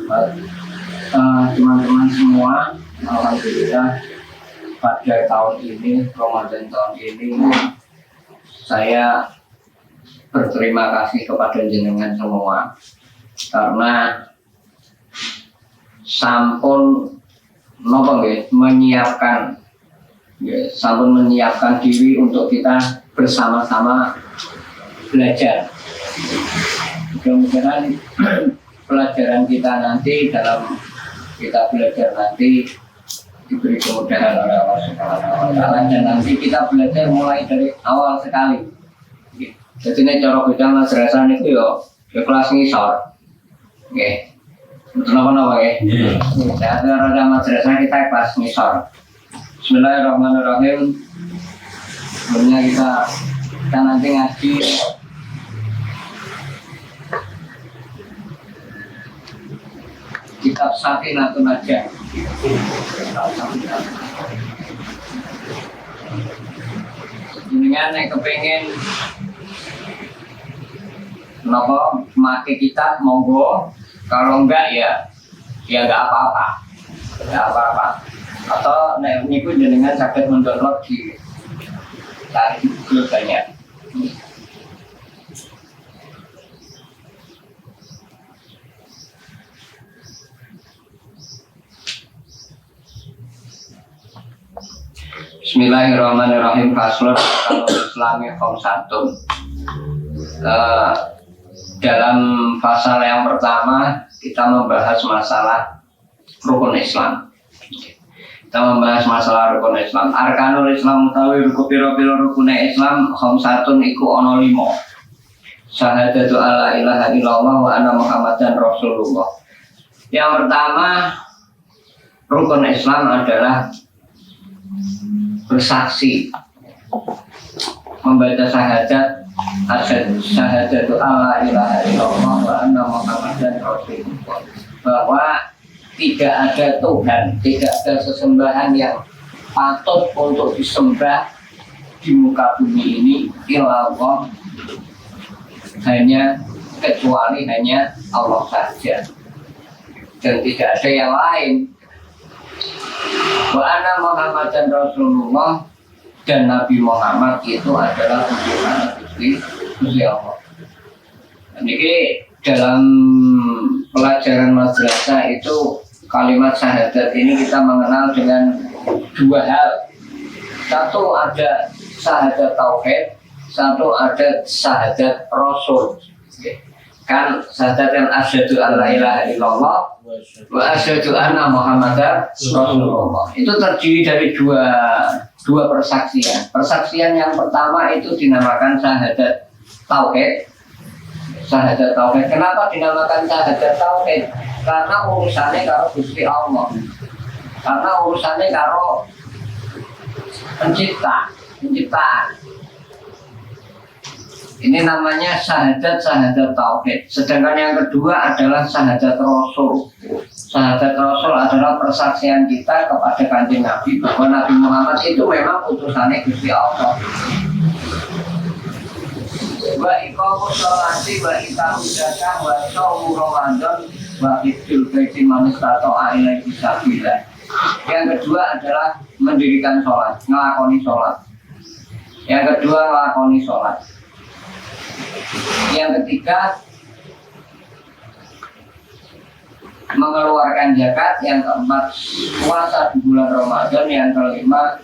Teman-teman semua, alhamdulillah pada tahun ini, Ramadan tahun ini, saya berterima kasih kepada jenengan semua karena sampun menyiapkan diri untuk kita bersama-sama belajar. Mudah-mudahan pelajaran kita nanti dalam kita belajar nanti diberi kemudahan oleh Allah Subhanahu wa Ta'ala, dan nanti kita belajar mulai dari awal sekali. Jadi ini cara bidang madrasah itu ya kelas ngisor. Oke. Kenapa ya? Saya ada madrasah kita kelas ngisor. Bismillahirrahmanirrahim. Sebelumnya kita nanti ngaji kitab Safinatun Najah. Dengan yang kepengen memakai kitab monggo, kalau enggak ya enggak apa-apa. Atau niku jenengan sakit mendownload di Google banyak. Bismillahirrahmanirrahim. Faslun Islami khamsatun. Dalam pasal yang pertama kita membahas masalah rukun Islam. Arkanul Islam utawi pira-pira rukune Islam khamsatun iku ana 5. Syahadatu alla ilaha illallah wa anna Muhammadan Rasulullah. Yang pertama, rukun Islam adalah bersaksi, membaca syahadatu alla ilaha illallah wa anna Muhammadan Rasulullah, bahwa tidak ada Tuhan, tidak ada sesembahan yang patut untuk disembah di muka bumi ini illallah, kecuali hanya Allah saja, dan tidak ada yang lain. Wa anna Muhammadan Rasulullah, dan Nabi Muhammad itu adalah utusan Gusti Allah. Ini dalam pelajaran madrasah itu kalimat syahadat ini kita mengenal dengan 2 hal. Satu ada syahadat tauhid, satu ada syahadat rasul. Kan syahadat yang asyhadu an la ilaha illallah wa asyhadu anna Muhammadar Rasulullah. Itu terdiri dari dua persaksian. Persaksian yang pertama itu dinamakan syahadat tauhid. Syahadat tauhid. Kenapa dinamakan syahadat tauhid? Karena urusannya karo Gusti Allah. Karena urusannya karo penciptaan. Ini namanya syahadat tauhid. Sedangkan yang kedua adalah syahadat rasul. Syahadat rasul adalah persaksian kita kepada Kanjeng Nabi bahwa Nabi Muhammad itu memang utusannya Gusti Allah. Wa iqamus sholati wa itauz zakah wa shaum Ramadan wa hijjul baiti man istata'a ilaihi sabila. Yang kedua adalah mendirikan sholat, ngelakoni sholat. Yang kedua ngelakoni sholat. Yang ketiga mengeluarkan zakat. Yang keempat puasa di bulan Ramadan. Yang kelima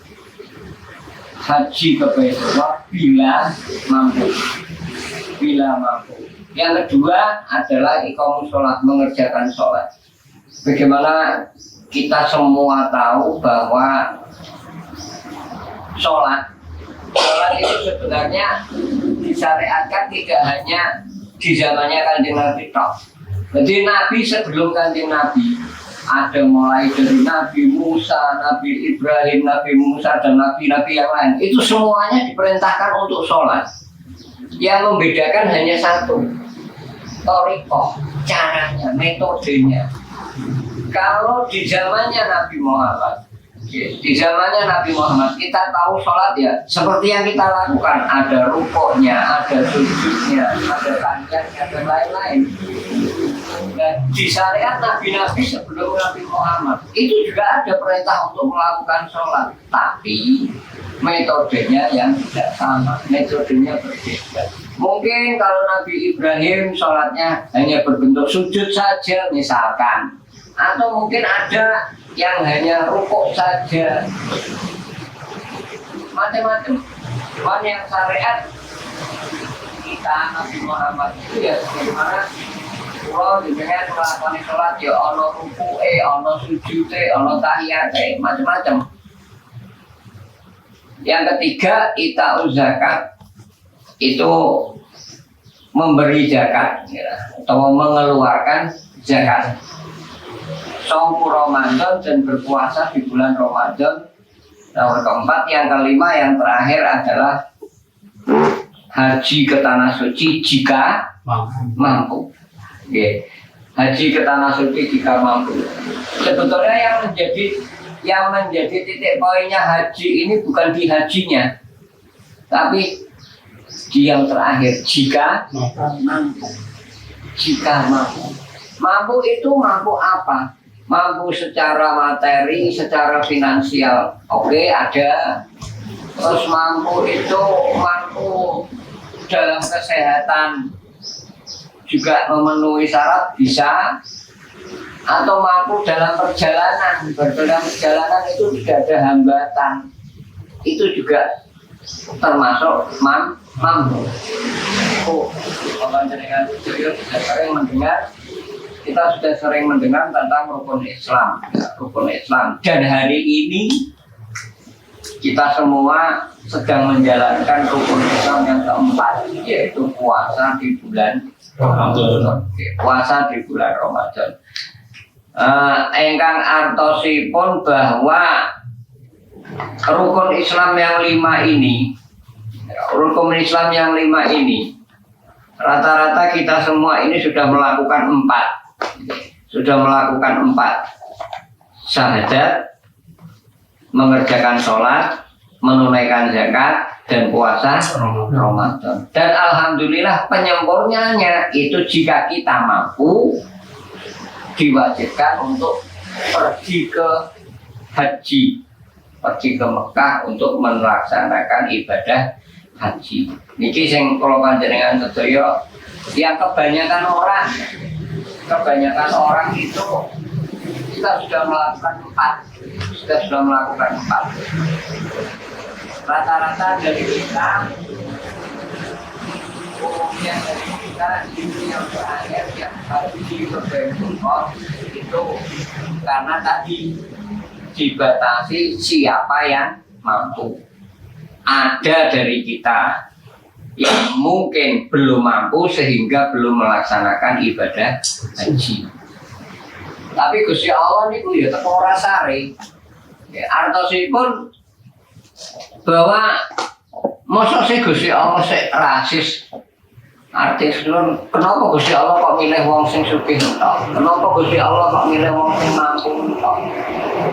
haji ke Baitullah bila mampu. Yang kedua adalah iqamus sholat, mengerjakan sholat. Bagaimana kita semua tahu bahwa sholat itu sebenarnya disyariatkan tidak hanya di zamannya Kanjeng Nabi tok. Jadi Nabi sebelum Kanjeng Nabi ada mulai dari Nabi Musa, Nabi Ibrahim, Nabi Musa, dan nabi-nabi yang lain. Itu semuanya diperintahkan untuk sholat. Yang membedakan hanya satu, thoriqah, caranya, metodenya. Kalau di zamannya Nabi Muhammad, kita tahu sholat ya seperti yang kita lakukan, ada rukuknya, ada sujudnya, ada tahiyatnya, dan lain-lain. Nah, di syariat Nabi-Nabi sebelum Nabi Muhammad itu juga ada perintah untuk melakukan sholat, tapi metodenya yang tidak sama, metodenya berbeda. Mungkin kalau Nabi Ibrahim sholatnya hanya berbentuk sujud saja misalkan, atau mungkin ada yang hanya rukuk saja, macam-macam. Cuman yang syariat kita Nabi Muhammad itu ya bagaimana kalau dengan melakukan sholat ya ono ruku'e, ono sujud'e, ono tahiyat'e, macam-macam. Yang ketiga, ita'uz zakat, itu memberi zakat ya, atau mengeluarkan zakat. Shaum Ramadan dan berpuasa di bulan Ramadan. Nomor keempat, yang kelima, yang terakhir adalah haji ke tanah suci jika mampu. Okay. Haji ke tanah suci jika mampu. Sebetulnya yang menjadi titik poinnya haji ini bukan di hajinya, tapi di yang terakhir jika mampu. Jika mampu. Mampu itu mampu apa? Mampu secara materi, secara finansial. Oke, ada. Terus mampu itu mampu dalam kesehatan, juga memenuhi syarat bisa, atau mampu dalam perjalanan. Dalam perjalanan itu tidak ada hambatan, itu juga termasuk mampu. Kita sudah sering mendengar tentang rukun Islam, rukun Islam. Dan hari ini kita semua sedang menjalankan rukun Islam yang keempat, yaitu puasa di bulan Ramadan. Puasa di bulan Ramadan. Engkang artosipun bahwa rukun Islam yang 5 ini, rukun Islam yang 5 ini, rata-rata kita semua ini sudah melakukan 4. Sudah melakukan 4. Syahadat, mengerjakan sholat, menunaikan zakat, dan puasa Ramadan. Dan alhamdulillah penyempurnanya itu jika kita mampu, diwajibkan untuk pergi ke haji, pergi ke Mekah untuk melaksanakan ibadah haji. Niki sing kula panjenengan sedaya, yang kebanyakan orang itu kita sudah melakukan 4. Rata-rata dari kita, umumnya dari kita ini yang terakhir yang harus diperbaiki itu karena tadi dibatasi siapa yang mampu. Ada dari kita yang mungkin belum mampu sehingga belum melaksanakan ibadah haji. Tapi Gusti Allah niku ya teko rasare. Ya, artosipun bahwa mosok sih Gusti Allah sik rasis. Artis dulu, kenapa Gusti Allah kok milih wong sing sugih tok? Kenapa Gusti Allah kok milih wong sing mampu tok?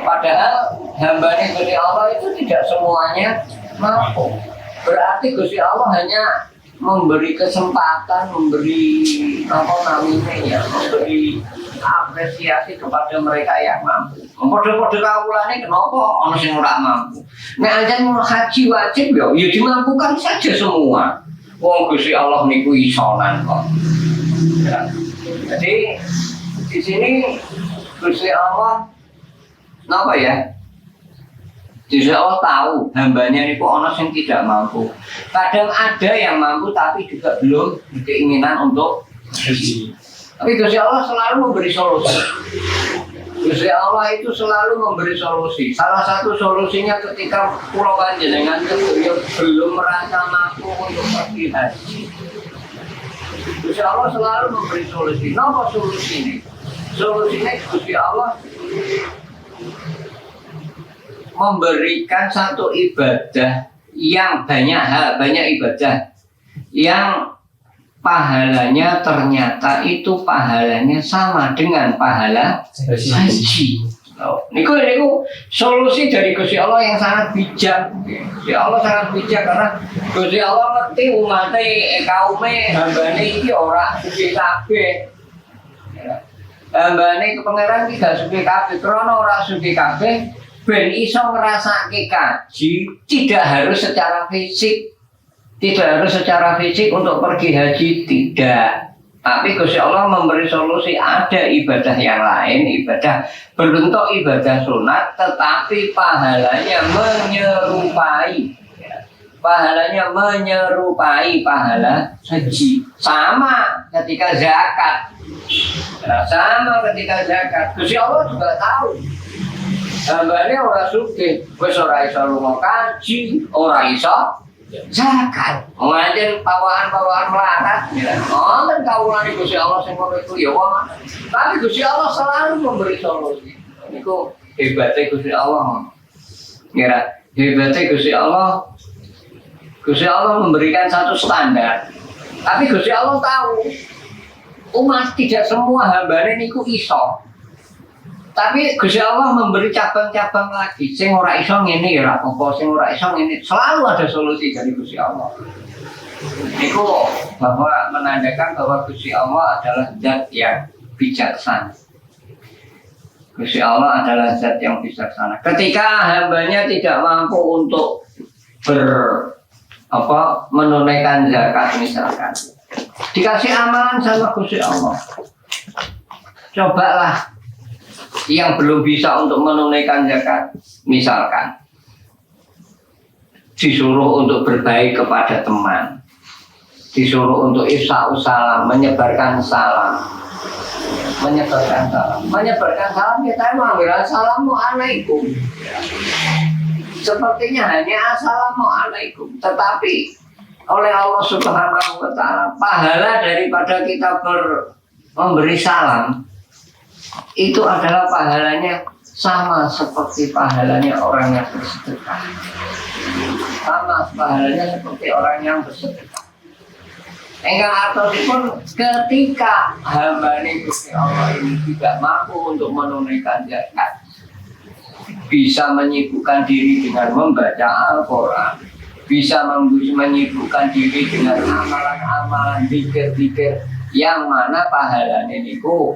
Padahal hambane Gusti Allah itu tidak semuanya mampu. Berarti Gusti Allah hanya memberi kesempatan, memberi memberi apresiasi kepada mereka yang mampu. Podo-podo kawulane kenapa ana sing ora mampu. Nek anjen haji wajib ya dimampukan saja semua. Wong Gusti Allah niku isonan kok. Ya. Jadi di sini Gusti Allah napa ya? Gusti Allah tahu hambanya niku ana sing tidak mampu. Kadang ada yang mampu tapi juga belum keinginan untuk haji. Tapi Gusti Allah selalu memberi solusi. Gusti Allah itu selalu memberi solusi. Salah satu solusinya ketika pulau panjenengan itu belum merasa mampu untuk pergi haji. Gusti Allah selalu memberi solusi. Apa solusi ini? Solusinya Gusti Allah memberikan satu ibadah yang banyak ibadah yang pahalanya ternyata itu pahalanya sama dengan pahala haji. Niku solusi dari Gusti Allah yang sangat bijak. Gusti Allah sangat bijak karena Gusti Allah ngerti umatnya kaume hambane iki ora suci kabeh. Hambane ke pangeran iki gak sugih kabeh, krana ora sugih kabeh ben iso ngrasake kaji tidak harus secara fisik. Tidak harus secara fisik untuk pergi haji, tidak. Tapi Gusti Allah memberi solusi, ada ibadah yang lain, ibadah berbentuk ibadah sunat, tetapi pahalanya menyerupai. Pahalanya menyerupai pahala haji. Sama ketika zakat. Sama ketika zakat. Gusti Allah juga tahu. Hambane ora sugih, wis ora iso lunga kaji, ora iso zakat. Ngajen pawaan-pawaan melarat. Wonten kawulane Gusti Allah sing ngono iku ya wong. Tapi Gusti Allah selalu memberi solusi. Niku hebatnya Gusti Allah. Kira hebatnya Gusti Allah. Gusti Allah memberikan satu standar. Tapi Gusti Allah tahu umat tidak semua hambane niku iso. Tapi Gusti Allah memberi cabang-cabang lagi. Sing ora iso ngene ya ora apa-apa, sing ora iso ngene. Selalu ada solusi dari Gusti Allah. Itu bahwa menandakan bahwa Gusti Allah adalah zat yang bijaksana. Gusti Allah adalah zat yang bijaksana. Ketika hambanya tidak mampu untuk menunaikan zakat misalkan, dikasih amalan sama Gusti Allah. Cobalah yang belum bisa untuk menunaikan zakat, misalkan disuruh untuk berbaik kepada teman, disuruh untuk ifsa'us salam, menyebarkan salam, kita mengambil assalamualaikum. Sepertinya hanya assalamualaikum, tetapi oleh Allah Subhanahu wa Ta'ala pahala daripada kita memberi salam itu adalah pahalanya sama seperti pahalanya orang yang bersedekah. Sama pahalanya seperti orang yang bersedekah. Engkang artosipun ketika hambane Gusti Allah ini tidak mampu untuk menunaikan zakat, bisa menyibukkan diri dengan membaca Al-Quran, bisa menyibukkan diri dengan amalan-amalan zikir-zikir yang mana pahalanya niku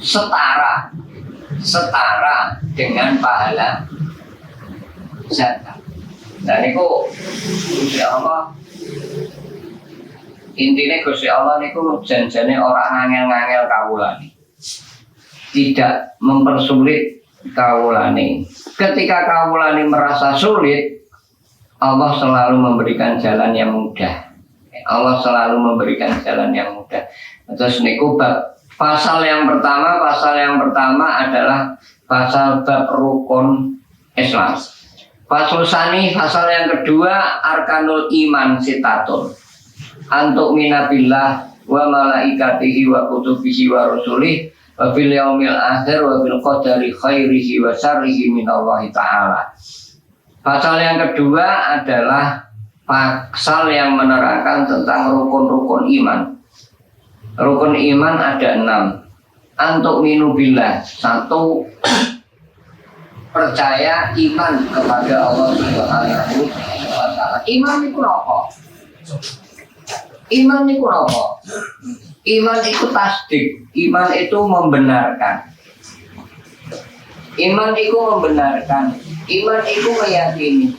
setara dengan pahala zakat. Dan niku Gusti Allah, intinya Gusti Allah niku janjane orang ngangel-ngangel kawulane, tidak mempersulit kawulane. Ketika kawulane merasa sulit, Allah selalu memberikan jalan yang mudah. Allah selalu memberikan jalan yang mudah. Terus niku pasal yang pertama adalah pasal bab rukun Islam. Pasal yang kedua arkanul iman sitatun. Antuk minabillah wa malaikatihi wa kutubihi wa rusulih wa fil yaumil akhir wa bil qadari khairihi wa syarrihi minallahi ta'ala. Pasal yang kedua adalah pasal yang menerangkan tentang rukun-rukun iman. Rukun iman ada 6. Antuk minubillah, 1, percaya iman kepada Allah Subhanahu wa Ta'ala. Iman itu apa? Iman itu apa? Iman itu tasdik. Iman itu membenarkan. Iman itu membenarkan. Iman itu meyakini.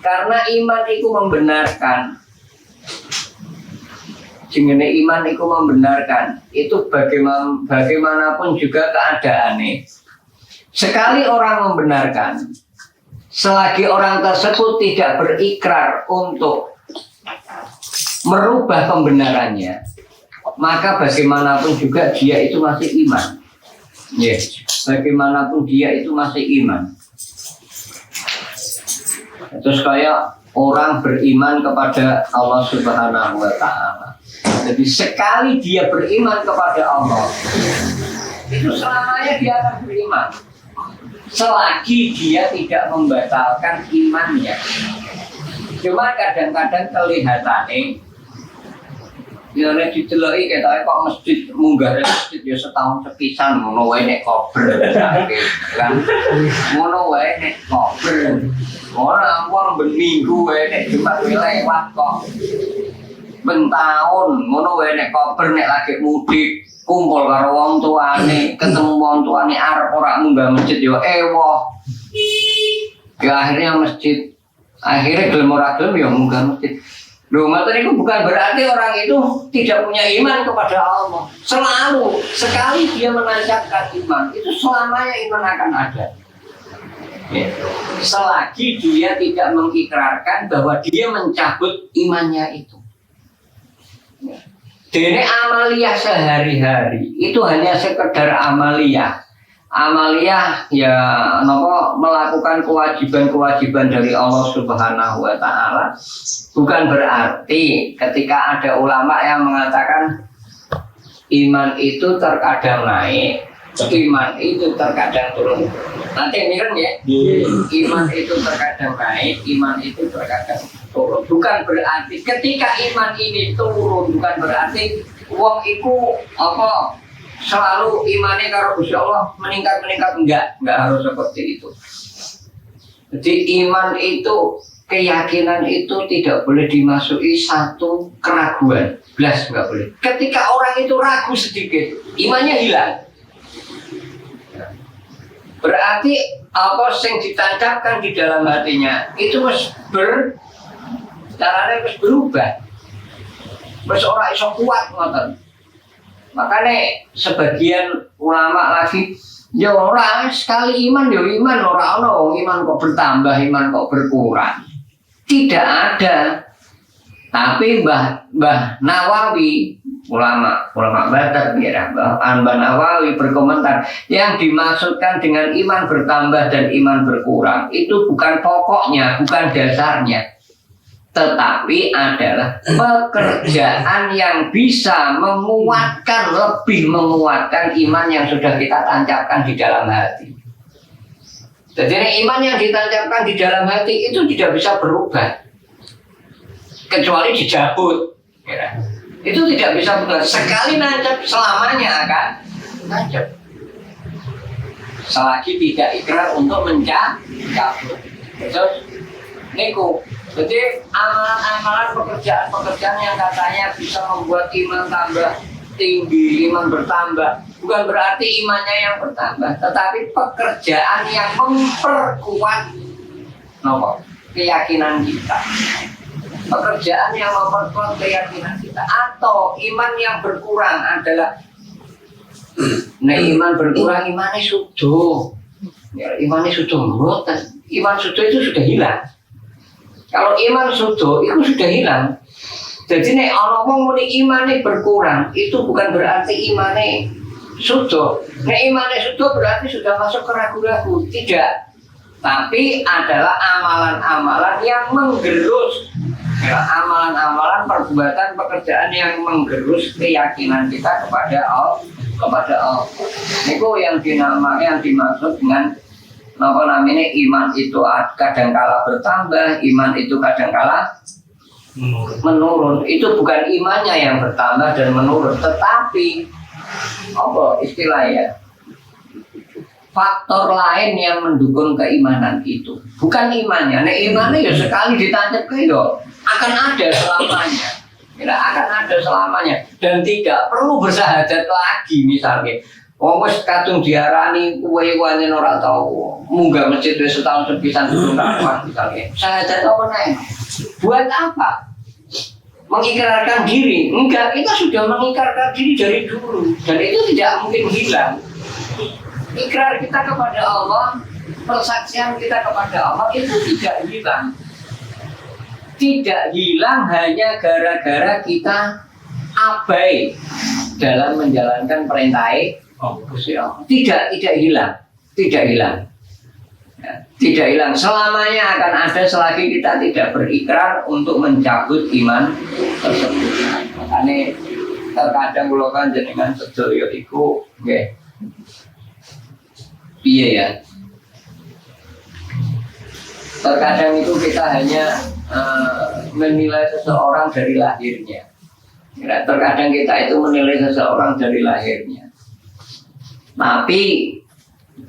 Karena iman itu membenarkan. Jenenge iman itu membenarkan. Itu bagaimanapun juga keadaannya. Sekali orang membenarkan, selagi orang tersebut tidak berikrar untuk merubah pembenarannya, maka bagaimanapun juga dia itu masih iman. Yes. Bagaimanapun dia itu masih iman. Terus kayak orang beriman kepada Allah Subhanahu wa Ta'ala. Jadi sekali dia beriman kepada Allah, itu selamanya dia akan beriman. Selagi dia tidak membatalkan imannya. Cuma kadang-kadang kelihatannya ya nek dideloki ketoke kok masjid munggah masjid ya setahun sepisan ngono wae nek kober kan. Ngono wae nek kober. Ora wong ben minggu wae nek Jumat lewat kok. bentaun ngono wae nek koper nek lagi mudik kumpul karo wong tuane, ketemu wong tuane arep ora munggah masjid yo ewoh. Ya akhirnya masjid, akhirnya gelem ora gelem ya munggah masjid. Loh, ngoten itu bukan berarti orang itu tidak punya iman kepada Allah. Selalu, sekali dia menancapkan iman, itu selamanya iman akan ada. Ya. Selagi dia tidak mengikrarkan bahwa dia mencabut imannya itu. Ya. Jadi amaliyah sehari-hari itu hanya sekedar amaliyah. Amaliyah ya nopo melakukan kewajiban-kewajiban dari Allah Subhanahu wa taala. Bukan berarti ketika ada ulama yang mengatakan iman itu terkadang naik, iman itu terkadang turun. Nanti miren ya. Iman itu terkadang naik, iman itu terkadang turun. Bukan berarti ketika iman ini turun, bukan berarti wong iku apa selalu imannya karo Gusti Allah meningkat enggak harus seperti itu. Jadi iman itu, keyakinan itu tidak boleh dimasuki satu keraguan, belas enggak boleh. Ketika orang itu ragu sedikit, imannya hilang. Berarti apa yang ditancapkan di dalam hatinya itu harus caranya harus berubah. Terus orang iso kuat ngoten. Makanya sebagian ulama lagi ya orang sekali iman ya iman orang iman kok bertambah iman kok berkurang tidak ada. Tapi Mbah Nawawi ulama Badar ya Mbah Nawawi berkomentar yang dimaksudkan dengan iman bertambah dan iman berkurang itu bukan pokoknya, bukan dasarnya, tetapi adalah pekerjaan yang bisa menguatkan, lebih menguatkan iman yang sudah kita tancapkan di dalam hati. Jadi iman yang ditancapkan di dalam hati itu tidak bisa berubah kecuali dicabut. Itu tidak bisa berubah. Sekali nancap selamanya akan nancap. Selagi tidak ikrar untuk mencabut. Terus niku. Jadi amalan-amalan pekerjaan yang katanya bisa membuat iman tambah tinggi, iman bertambah, bukan berarti imannya yang bertambah, tetapi pekerjaan yang memperkuat keyakinan kita. Pekerjaan yang memperkuat keyakinan kita atau iman yang berkurang adalah iman berkurang, imannya sudah. Ya, imannya sudah mboten. Iman sudah itu sudah hilang. Kalau iman sudo itu sudah hilang. Jadi nek ana wong muni imane berkurang, itu bukan berarti imane sudo. Nek imane sudo berarti sudah masuk ke ragu-ragu. Tidak. Tapi adalah amalan-amalan yang menggerus. Ya, amalan-amalan perbuatan pekerjaan yang menggerus keyakinan kita kepada Allah. Niku yang dimaksud dengan apa namanya iman itu kadangkala bertambah, iman itu kadangkala menurun. Itu bukan imannya yang bertambah dan menurun, tetapi apa istilahnya faktor lain yang mendukung keimanan itu. Bukan imannya. Nek imannya ya sekali ditancap ke yo akan ada selamanya. Ya, akan ada selamanya dan tidak perlu bersahadat lagi misalnya. Wong wis kadung diarani kuwe-kuwane ora tau munggah masjid wis setahun sepisan durung kapan misalnya. Syahadat apa nek? Buat apa? Mengikrarkan diri. Enggak, kita sudah mengikrarkan diri dari dulu dan itu tidak mungkin hilang. Ikrar kita kepada Allah, persaksian kita kepada Allah itu tidak hilang. Tidak hilang hanya gara-gara kita abai dalam menjalankan perintah tidak hilang, ya, tidak hilang. Selamanya akan ada selagi kita tidak berikrar untuk mencabut iman tersebut. Makanya terkadang kula panjenengan sedaya iku nggih piye ya. Terkadang itu kita hanya menilai seseorang dari lahirnya. Ya, terkadang kita itu menilai seseorang dari lahirnya. Tapi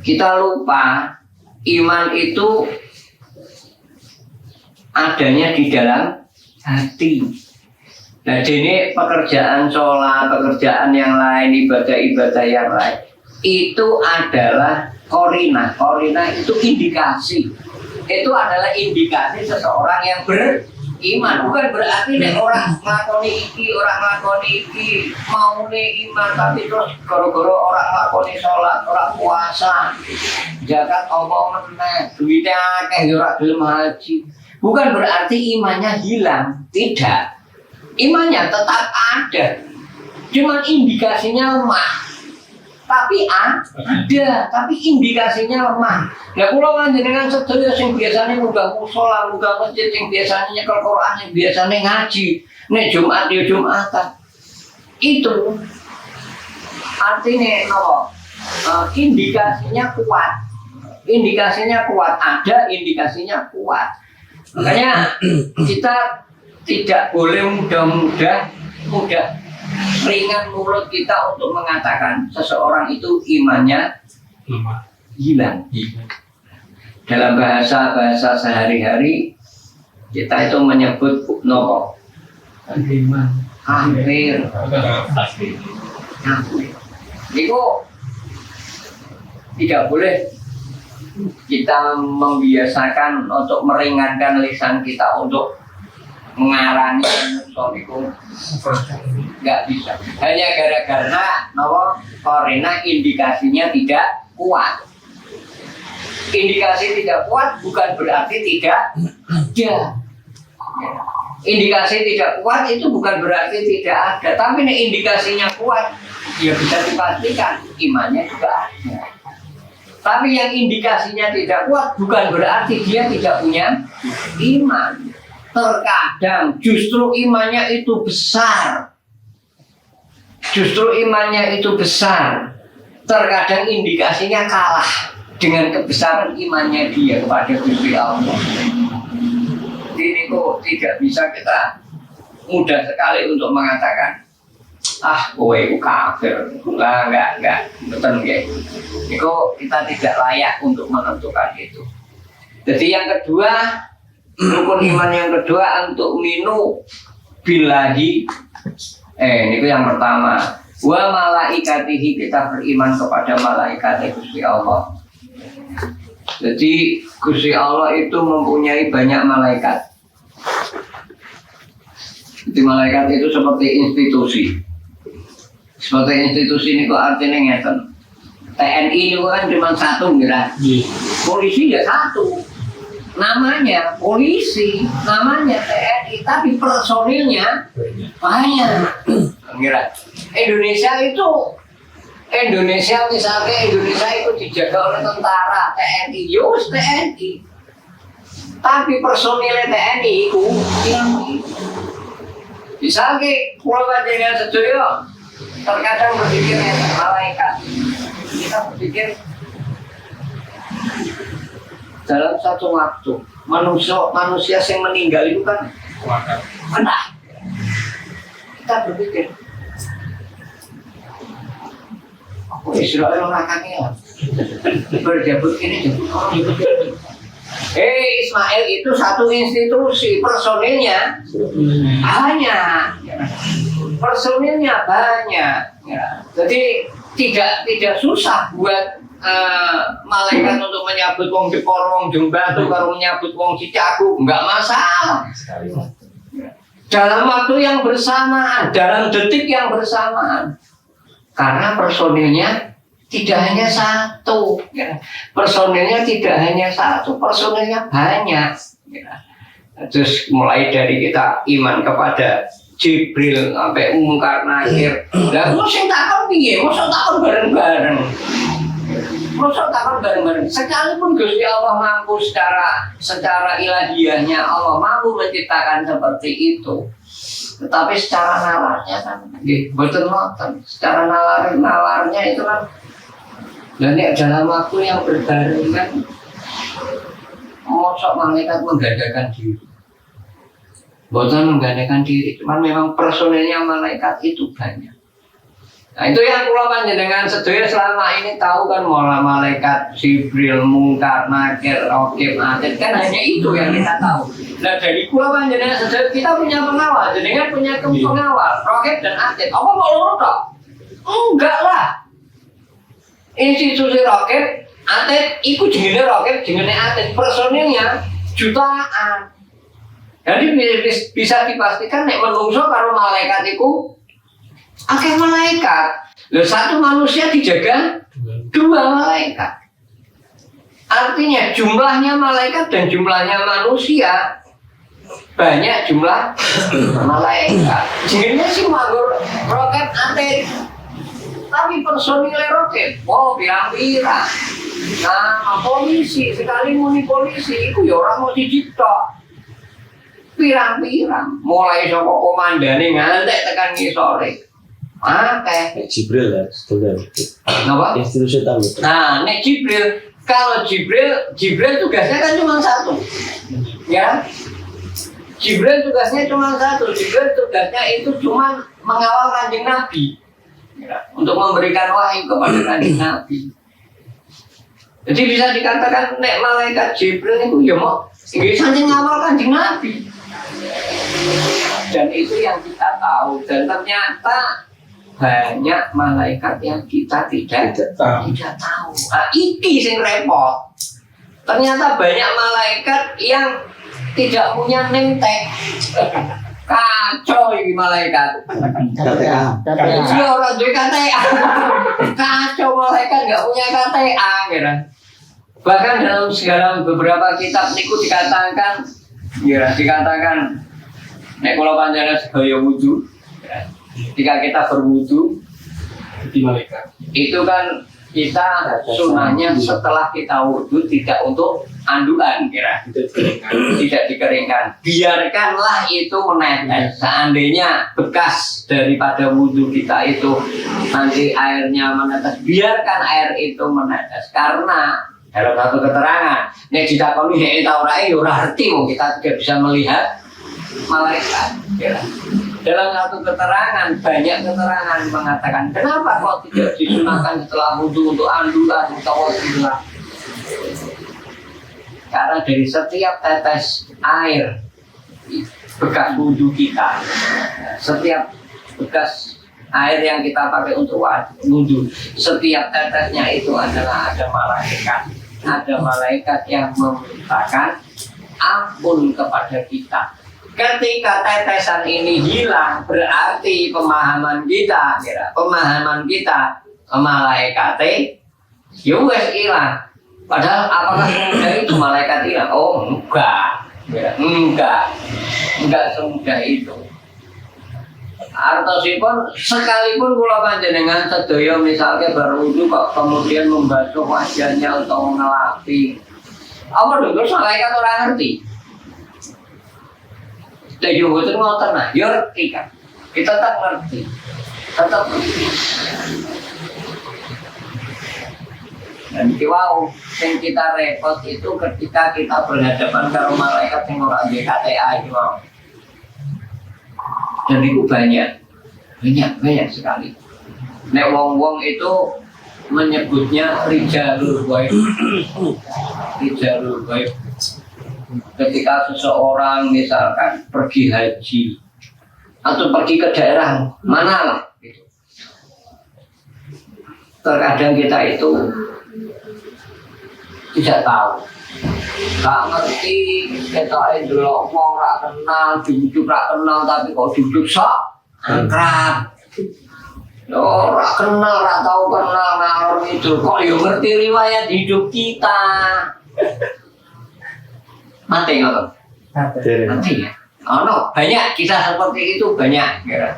kita lupa iman itu adanya di dalam hati. Nah, ini pekerjaan sholat, pekerjaan yang lain, ibadah-ibadah yang lain itu adalah korina. Korina itu indikasi. Itu adalah indikasi seseorang yang beriman. Bukan berarti nek orang nglakoni iki, mau iman tapi terus gara-gara orang nglakoni sholat, orang puasa, zakat apa meneh, duitnya akeh ora gelem haji. Bukan berarti imannya hilang, tidak. Imannya tetap ada, cuman indikasinya lemah. Tapi ada, tapi indikasinya lemah. Nah, kalau panjenengan sedaya sing biasanya munggah musala, munggah masjid, sing biasanya nyekel Quran, sing biasanya ngaji, nek Jumat ya Jumatan. Itu artinya apa? Indikasinya kuat. Indikasinya kuat, ada indikasinya kuat. Makanya kita tidak boleh mudah ringan mulut kita untuk mengatakan seseorang itu imannya hilang. Dalam bahasa sehari-hari kita itu menyebut nopo kafir. Itu tidak boleh kita membiasakan untuk meringankan lisan kita untuk mengarani Assalamualaikum, nggak bisa. Hanya gara-gara korina indikasinya tidak kuat. Indikasi tidak kuat bukan berarti tidak ada. Indikasi tidak kuat itu bukan berarti tidak ada. Tapi ini indikasinya kuat, ya bisa dipastikan imannya juga ada. Tapi yang indikasinya tidak kuat bukan berarti dia tidak punya iman. Terkadang justru imannya itu besar. Justru imannya itu besar. Terkadang indikasinya kalah dengan kebesaran imannya dia kepada Gusti Allah. Ini kok tidak bisa kita mudah sekali untuk mengatakan kowe itu kafir. Enggak, betul nggih. Itu kita tidak layak untuk menentukan itu. Jadi yang kedua, rukun iman yang kedua untuk minu billahi. Ini yang pertama. Wa malaikatihi, kita beriman kepada malaikat Gusti Allah. Jadi Gusti Allah itu mempunyai banyak malaikat. Jadi malaikat itu seperti institusi. Seperti institusi ini kok artinya ngeten. TNI itu kan cuma satu kira. Polisi ya satu. Namanya polisi, namanya TNI, tapi personilnya banyak. Kira Indonesia misalnya Indonesia itu dijaga oleh tentara TNI, yus TNI. Tapi personilnya TNI itu misalnya pulau dengan sedoyo terkadang berpikir malaikat. Kita berpikir dalam satu waktu manusia yang meninggal itu kan entah. Kita berpikir Israel orangnya berjabut ini Ismail itu satu institusi, personilnya banyak ya. Jadi tidak susah buat malaikat untuk menyambut wong Jepor, wong Jembatu, kalau menyambut wong Cicaku, enggak masalah. Dalam waktu yang bersamaan, dalam detik yang bersamaan. Karena personilnya tidak hanya satu, ya. Personilnya tidak hanya satu, personilnya banyak. Ya. Terus mulai dari kita iman kepada Jibril sampai Mungkar Nakir. Lah kok sing takon piye? Mosok takon bareng-bareng. Sekalipun Gusti Allah mampu secara ilahiyahnya Allah mampu menciptakan seperti itu. Tetapi secara nalarnya kan betul nonton. Secara nalarnya itu kan dan ini dalam waktu yang berbarengan mosok malaikat menggandakan diri. Bukan menggandakan diri, cuman memang personelnya malaikat itu banyak. Nah itu yang kula panjenengan sedaya selama ini tahu kan, malah malaikat Jibril, Mungkar, Nakir, Raqib, Atid, kan hanya itu yang kita tahu. Nah dari kula panjenengan sedaya kita punya pengawal, jenengan punya pengawal, Raqib dan Atid. Apa mau loro tok? Enggak lah. Institusi Raqib, Atid, ikut jenenge Raqib, jenenge Atid, personilnya jutaan. Jadi bisa dipastikan nek menungso karo malaikat iku akeh malaikat. Loh, satu manusia dijaga 2 malaikat. Artinya jumlahnya malaikat dan jumlahnya manusia banyak jumlah malaikat. Jenenge sih nganggur Raqib Atid. Tapi personilnya Raqib, oh pirang-pirang. Nah, polisi sekali muni polisi itu ya orang mau dicipta. Pirang-pirang, mulai saka komandane ngantek tekan ngisore. Jibril ya, sebenarnya. Kenapa? Institusi tamu. Nah, nek Jibril, kalau Jibril tugasnya kan cuma satu, ya. Jibril tugasnya cuma satu. Jibril tugasnya itu cuma mengawal kanjeng Nabi, ya, untuk memberikan wahyu kepada kanjeng Nabi. Jadi bisa dikatakan nek malaikat Jibril itu ya mau bisa ngawal kanjeng Nabi. Dan itu yang kita tahu, dan ternyata banyak malaikat yang kita tidak tahu. Nah, iki sing repot. Ternyata banyak malaikat yang tidak punya name tag. Kacau ini malaikat. KTA. Iya orang duwe KTA. Kacau malaikat nggak punya KTA, kira. Bahkan dalam segala beberapa kitab niku dikatakan, ya dikatakan, nek kula panjenengan sedaya wudu. Ketika kita berwudu di malaikat, itu kan kita sunahnya setelah kita wudu tidak untuk anduan, kira tidak dikeringkan, biarkanlah itu menetes. Seandainya bekas daripada wudu kita itu nanti airnya menetes, biarkan air itu menetes. Karena dalam satu keterangan, nek ditakoni nek ta ora ya ora arti, kita tidak bisa melihat malaikat, kira. Dalam satu keterangan, banyak keterangan mengatakan kenapa kok tidak disunahkan setelah wudu untuk anduan atau wasilah. Karena dari setiap tetes air bekas wudu kita, setiap bekas air yang kita pakai untuk wudu, setiap tetesnya itu adalah ada malaikat yang memintakan ampun kepada kita. Ketika tetesan ini hilang, berarti pemahaman kita malaikate ya wes hilang. Padahal apakah semudah itu malaikat hilang? Oh enggak semudah itu. Artosipun sekalipun kula panjenengan sedaya misalnya berwudu kok kemudian membasuh wajahnya atau ngelapi, apa dulu malaikat orang ngerti? Dan juga itu mau tenang, ngerti kan? Kita tak ngerti, tetap ngerti. Dan wow, yang kita repot itu ketika kita berhadapan dengan malaikat yang orang JKTA itu wow. Dan itu banyak sekali. Nek wong-wong itu menyebutnya rijalul ghaib. Ketika seseorang misalkan pergi haji atau pergi ke daerah mana lah gitu. Terkadang kita itu tidak tahu, gak ngerti, kita itu wong rak kenal, duduk rak kenal, tapi kok duduk sok angkat. Rak kenal, rak tahu kenal, ngalor itu kok yo ngerti riwayat hidup kita. Mati nggak? Mati ya. Oh no, banyak kisah seperti itu banyak. Kira.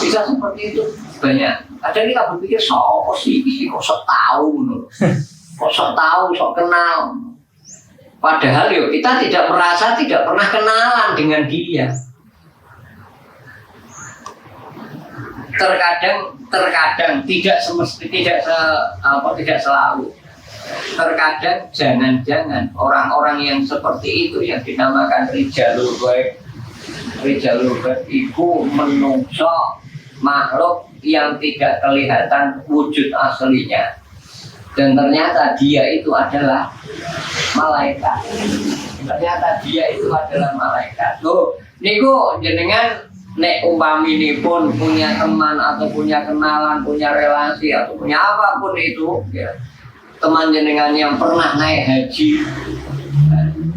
Kisah seperti itu banyak. Kadang kita berpikir sok sih, kok sok tahu, kok sok tahu, sok kenal. Padahal yo kita tidak merasa tidak pernah kenalan dengan dia. Terkadang tidak selalu. Terkadang jangan-jangan orang-orang yang seperti itu yang dinamakan rijalul ghaib itu menungso makhluk yang tidak kelihatan wujud aslinya. Dan ternyata dia itu adalah malaikat. Ternyata dia itu adalah malaikat. Tuh, niku jenengan nek umpaminipun punya teman atau punya kenalan, punya relasi atau punya apapun itu, ya, teman jenengan yang pernah naik haji,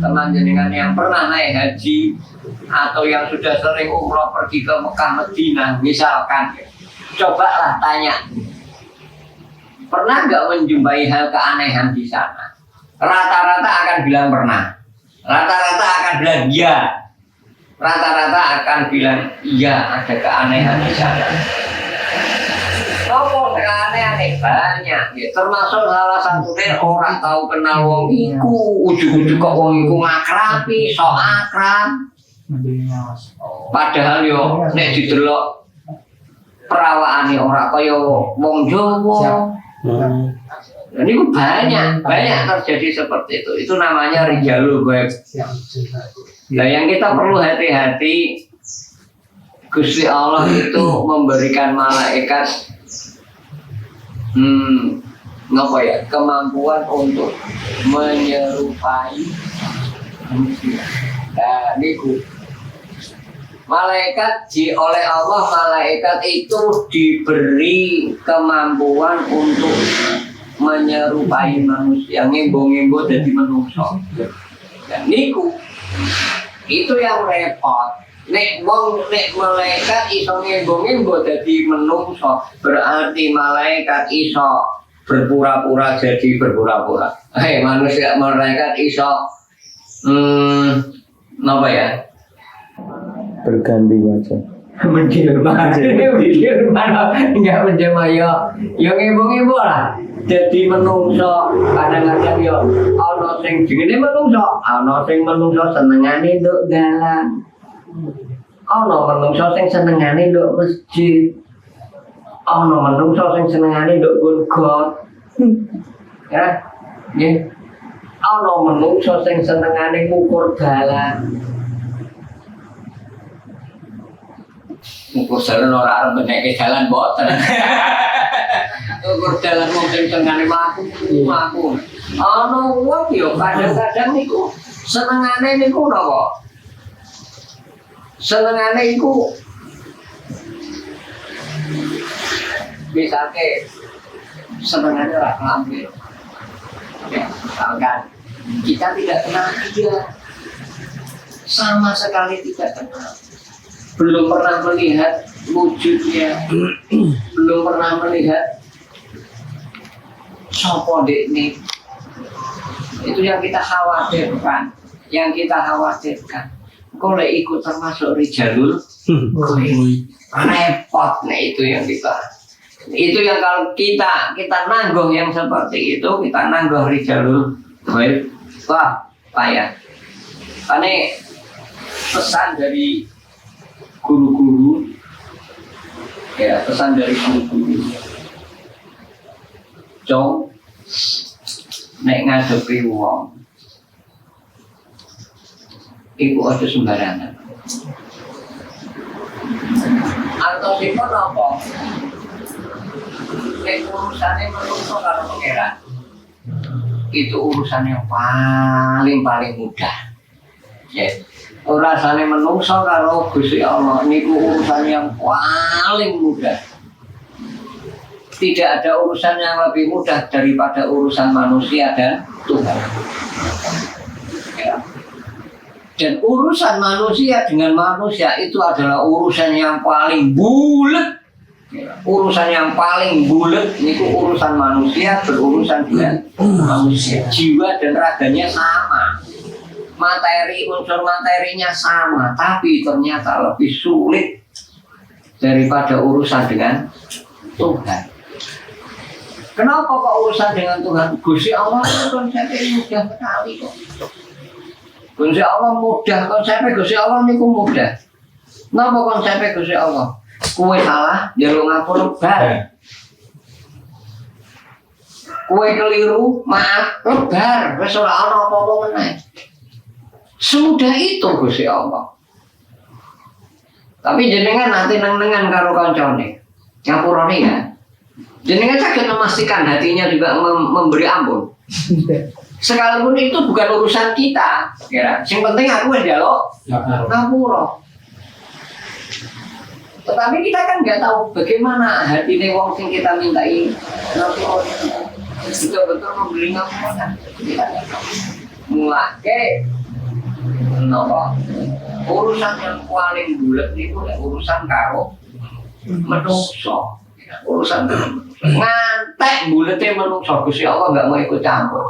teman jenengan yang pernah naik haji atau yang sudah sering umroh pergi ke Mekah Madinah misalkan, ya, cobalah tanya, pernah nggak menjumpai hal keanehan di sana? Rata-rata akan bilang pernah, rata-rata akan bilang iya, rata-rata akan bilang iya ada keanehan di sana. Apa keanehan banyak, ya, termasuk salah satunya orang tahu kenal wong iku, ujug-ujug kok wong iku ngakrapi, sok akrab. Padahal yo nek didelok perawakane ora kaya wong Jawa. Dan itu banyak terjadi seperti itu. Itu namanya rijalul ghaib. Nah, yang kita perlu hati-hati, Gusti Allah itu memberikan malaikat kemampuan untuk menyerupai manusia. Nah, niku malaikat oleh Allah, malaikat itu diberi kemampuan untuk menyerupai manusia, ngimbo-ngimbo jadi menungso. Dan niku itu yang repot. Nek malaikat iso ngimbo-ngimbo jadi menungso, berarti malaikat iso berpura-pura jadi berpura-pura. Malaikat iso napa ya? Berganti wajah. Menjelma, enggak menjelma ya ngimbo-ngimbo lah. Jadi menungso kadang-kadang yo ana sing jenenge menungso, ana sing menungso senengane nduk dalan. Ana menungso sing senengane nduk masjid. Ana menungso sing senengane nduk gon. Ya, nggih. Ana menungso sing senengane ngukur dalan. Ngukur jalan ora arep menekke jalan boten. Ngukur jalan wong sing senengane mlaku. Ana wong yo kadang-kadang niku senengane niku napa? Senengane iku misalke senengane ora kelambi. Ya, misalkan kita tidak kenal dia, sama sekali tidak kenal, belum pernah melihat wujudnya, belum pernah melihat sopo dekne. Itu yang kita khawatirkan, Kalau ikut termasuk rijalul repot. Nah itu yang kita, itu yang kalau kita nanggung yang seperti itu, kita nanggung rijalul ghaib, wah payah. Karena pesan dari guru-guru, ya pesan dari guru-guru, Jong, nek ngadepi wong, iku aja sembarangan. Atau sipun apa? Nek urusannya menungso karo pangeran, itu urusan yang paling mudah. Ya. Urusannya menungso karo Gusti Allah niku urusan yang paling mudah. Tidak ada urusan yang lebih mudah daripada urusan manusia dan Tuhan. Ya. Dan urusan manusia dengan manusia itu adalah urusan yang paling bulet. Ya. Urusan yang paling bulet niku urusan manusia berurusan dengan manusia. Jiwa dan raganya sama. Materi, unsur materinya sama, tapi ternyata lebih sulit daripada urusan dengan Tuhan. Kenapa kok urusan dengan Tuhan? Gusti Allah konsepnya mudah sekali kok. Gusti Allah mudah, konsepnya Gusti Allah niku mudah. Napa konsepnya Gusti Allah? Kowe salah, jalur ngapur lebar. Kowe keliru, maaf, lebar. Wis ora ana apa-apa meneh. Sudah itu Gusti Allah. Tapi jenengan nanti nengan karo kancane. Ngapurane ya. Jenengan sakit memastikan hatinya juga memberi ampun. Sekalipun itu bukan urusan kita, ya. Yang penting aku wis njaluk ngapura. Tetapi kita kan nggak tahu bagaimana hati wong sing kita mintai ngapura. Betul-betul memberi ngapura. Kita nggak tahu. Mulai napa urusan yang paling bulat itu urusan karo menungso. Urusan ngantek bulatnya menungso, Gusti Allah nggak mau ikut campur.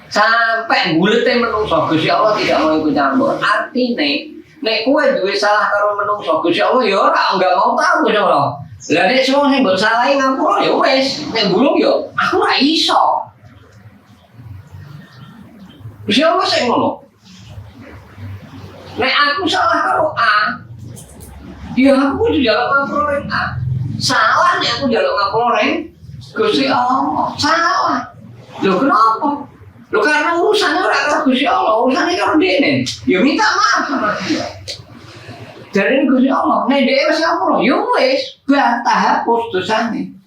Sampai bulatnya menungso, Gusti Allah tidak mau ikut campur. Artinya nek kowe duwe salah karo menungso, Gusti Allah ya ora nggak mau tahu Gusti Allah. Lah nek semua sing mbok salahi ngapura ya wis, nek bulung ya aku ora iso. Gusti Allah sing ngono. Nek aku salah karo A, ya aku njaluk ngapura ning A. Salah nek aku njaluk ngapura ning Gusti Allah. Salah. Loh kenapa? Loh karena urusannya ora karo Gusti Allah, urusannya karo dene. Ya minta maaf sama dia. Dari Gusti Allah, nek dhewe wis ngapura, ya wis, bantah hapus dosane.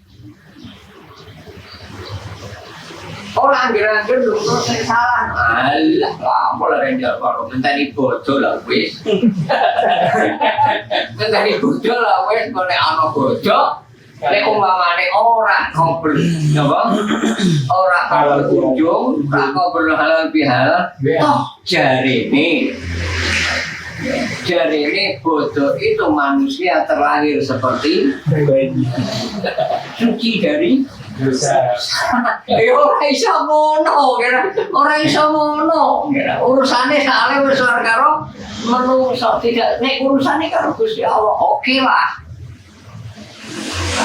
Orang angger-angger dulu saya salah. Alah, apa lah renjal karo mentani bodoh lah wis. Mentani bodoh lah wis, kok nek ana bodoh, nek umpamane ora ngobrol, napa? Ora berkunjung, ora ngobrol halal bihalal, toh jarine bodoh itu manusia terlahir seperti suci dari dosa. Ora iso ngono, ora iso ngono. Urusane sale wis karo menungso, tidak nek urusane karo Gusti Allah, oke lah.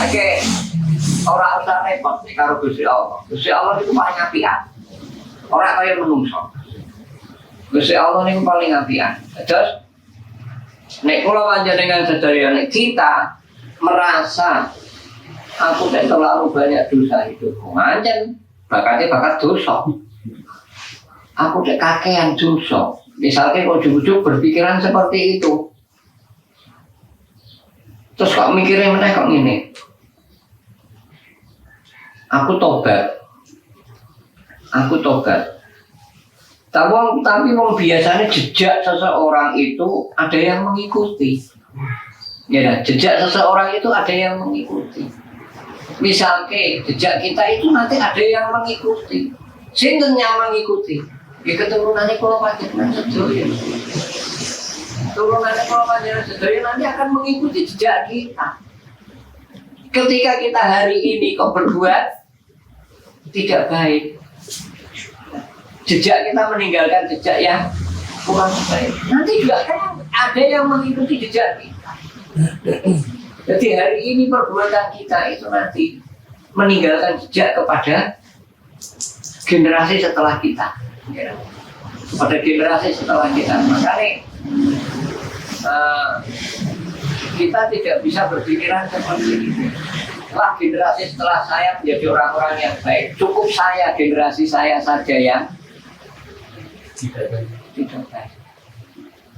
Oke. Ora usah repot karo Gusti Allah. Gusti Allah itu paling apian. Ora kaya menungso. Gusti Allah niku paling apian. Terus nek kula panjenengan sedherek kita merasa aku tidak terlalu banyak dosa hidupku, manjen bakatnya bakat dosa. Aku tidak kakean dosa. Misalnya kalau ujuk-ujuk berpikiran seperti itu, terus kok mikirnya mana kok ini? Aku tobat. Tapi wong biasanya jejak seseorang itu ada yang mengikuti. Ya, jejak seseorang itu ada yang mengikuti. Misalnya jejak kita itu nanti ada yang mengikuti. Sinten yang mengikuti? Ya keturunannya kalau panjenengan sedaya. Keturunannya kalau panjenengan sedaya nanti akan mengikuti jejak kita. Ketika kita hari ini kok berbuat tidak baik, jejak kita meninggalkan jejak yang kurang baik, nanti juga kan ada yang mengikuti jejak kita. Jadi hari ini perbuatan kita itu nanti meninggalkan jejak kepada generasi setelah kita, ya. Pada generasi setelah kita. Makanya kita tidak bisa berpikiran seperti itu. Setelah generasi setelah saya menjadi orang-orang yang baik, cukup saya, generasi saya saja yang tidak baik.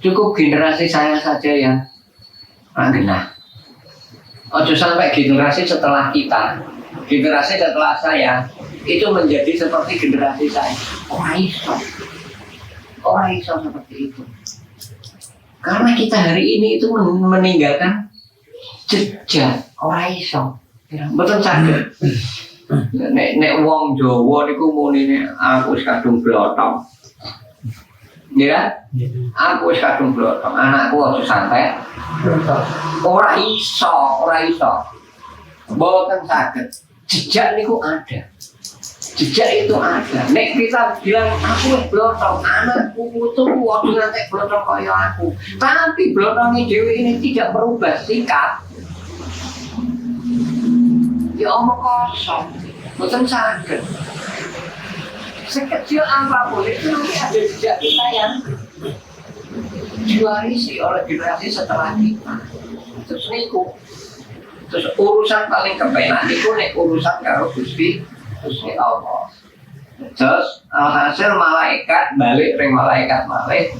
Cukup generasi saya saja yang genah. Ojo sampai generasi setelah kita, generasi setelah saya itu menjadi seperti generasi saya. Orang iso seperti itu. Karena kita hari ini itu meninggalkan jejak. Orang iso. Betul saja. Nek wong Jawa niku muni aku wis kadung blotong. Ya, aku wis kadung blotong. Anakku aja sampai ora iso. Mboten saged. Jejak niku ada. Jejak itu ada. Nek kita bilang aku wis blotong, anakku putuku aja ngantek blotong kaya aku. Tapi blotongnya dhewe ini tidak merubah sikap. Ya omong kosong. Mboten saged. Sekecil apapun itu nanti ada jejak kita yang diwarisi oleh generasi setelah kita. Terus niku, terus urusan paling kepenak niku nek urusan karo Gusti Allah. Terus alhasil malaikat balik ring malaikat malih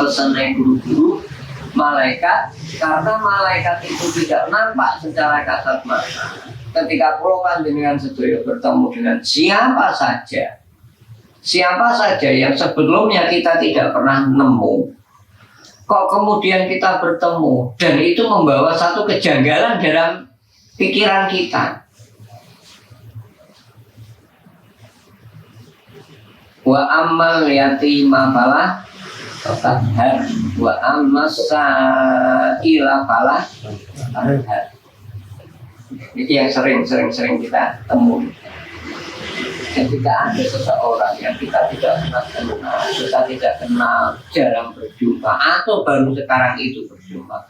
pesene guru-guru malaikat, karena malaikat itu tidak nampak secara kasat mata. Ketika kula panjenengan sedaya bertemu dengan siapa saja yang sebelumnya kita tidak pernah nemu, kok kemudian kita bertemu, dan itu membawa satu kejanggalan dalam pikiran kita. Wa ammal yatima fala tanhar wa ammas sa'ila fala tanhar. Ini yang sering kita temui. Ketika ada seseorang yang kita tidak pernah kenal, kita tidak kenal, jarang berjumpa, atau baru sekarang itu berjumpa,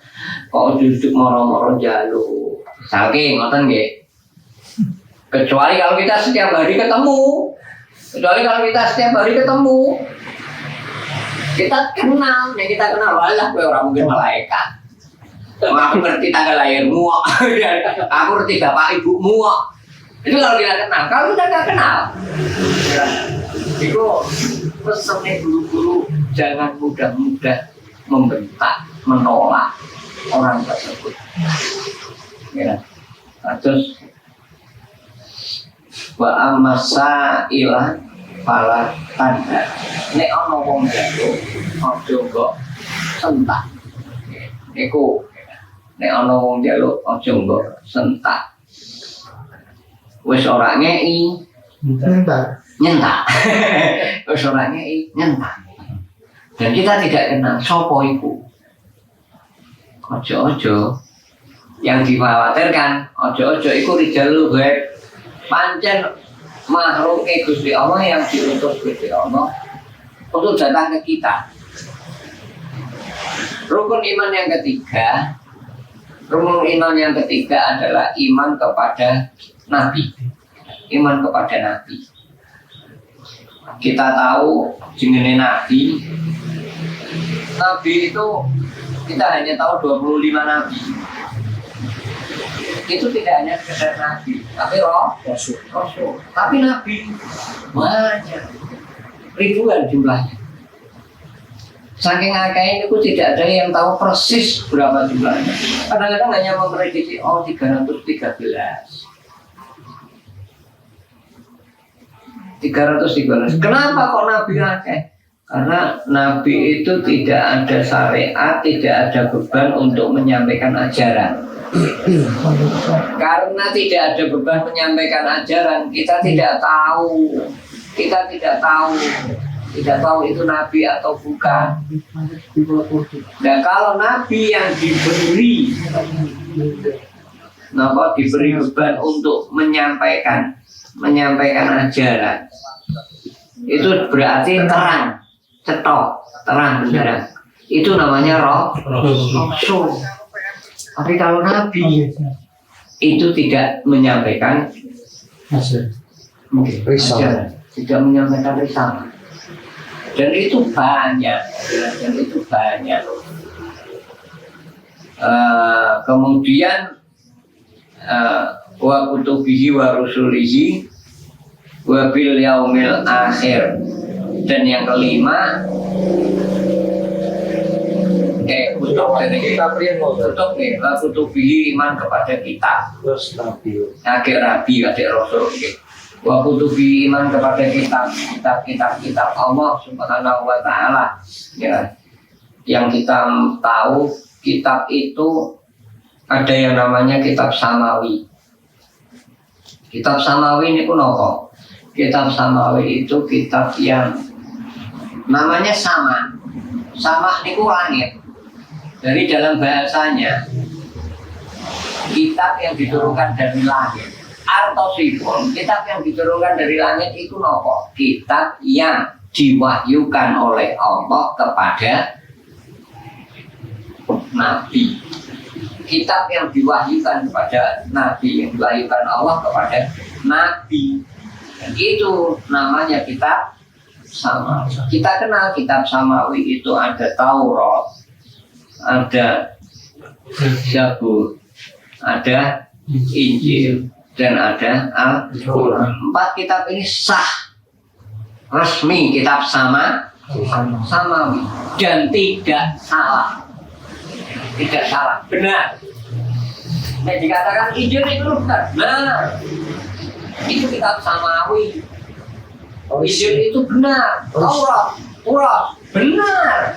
kok duduk moro-moro jaluk, saking ngoten nggih. Kecuali kalau kita setiap hari ketemu, kita kenal, ya kita kenal, walah kowe ora mungkin malaikat. Aku ngerti tanggal lahirmu, aku ngerti bapak ibumu. Itu kalau kita kenal. Kalau kita nggak kenal, itu pesannya guru-guru jangan mudah-mudah membentak, menolak orang tersebut. Ya. Terus wa amasa ilah pala tanda. Nek ana wong jago, aja kok sentak. Iku nek ana wong njaluk aja mbok sentak. Wis ora ngei nyentak. Wis ora ngei nyentak. Dan kita tidak kenal sapa iku. Ojo-ojo yang dikhawatirkan, ojo-ojo iku rijalul ghaib. Pancen makhluk Gusti Allah yang diutus Gusti Allah untuk datang ke kita. Rukun iman yang ketiga adalah iman kepada Nabi. Iman kepada Nabi. Kita tahu jenenge Nabi. Nabi itu kita hanya tahu 25 Nabi. Itu tidak hanya sekedar Nabi, tapi Rasul. Tapi Nabi banyak, ribuan jumlahnya. Saking akeh itu tidak ada yang tahu persis berapa jumlahnya. Kadang-kadang hanya memprediksi 313. Kenapa kok Nabi akeh? Karena Nabi itu tidak ada syariat, tidak ada beban untuk menyampaikan ajaran. Karena tidak ada beban menyampaikan ajaran, kita tidak tahu itu Nabi atau bukan. Nah, kalau Nabi yang diberi beban untuk menyampaikan ajaran, itu berarti terang, cetok, terang benderang. Itu namanya Rasul. Tapi kalau Nabi itu tidak menyampaikan risalah, tidak menyampaikan risalah, dan itu banyak. Kemudian wa kutubihi wa rusulihi wa bil yaumil akhir, dan yang kelima kutubihi iman kepada kitab, terus Nabi, akhir Rasul. Wa kutubihi iman kepada kitab Allah Subhanahu wa taala. Ya. Yang kita tahu kitab itu ada yang namanya kitab samawi. Kitab samawi ini pun apa? Kitab samawi itu kitab yang namanya sama niku langit. Dari dalam bahasanya, kitab yang diturunkan dari langit. Artosipun, kitab yang diturunkan dari langit itu nopo? Kitab yang diwahyukan oleh Allah kepada Nabi. Kitab yang diwahyukan kepada Nabi, yang diwahyukan Allah kepada Nabi. Dan itu namanya kitab samawi. Kita kenal kitab samawi itu ada Taurat, ada Zabur, ada Injil, dan ada Al-Quran. 4 kitab ini sah, resmi kitab samawi dan tidak salah. tidak salah, benar. Nah, dikatakan Injil itu benar, benar. Itu kitab Samawi. Injil itu benar. Taurat benar.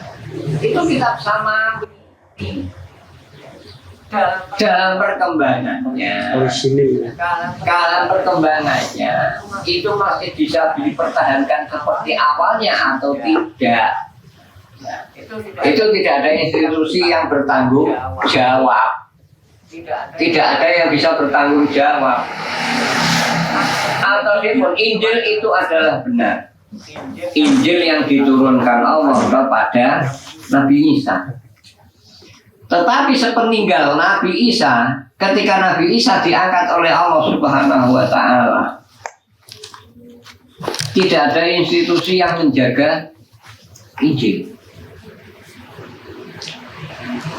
Itu kitab Samawi. Dalam perkembangannya, dalam perkembangannya itu masih bisa dipertahankan seperti awalnya atau tidak. Itu tidak ada institusi yang bertanggung jawab. Tidak ada yang bisa bertanggung jawab. Atau Injil itu adalah benar. Injil yang diturunkan Allah kepada Nabi Isa. Tetapi sepeninggal Nabi Isa, ketika Nabi Isa diangkat oleh Allah Subhanahu wa Ta'ala, tidak ada institusi yang menjaga Injil.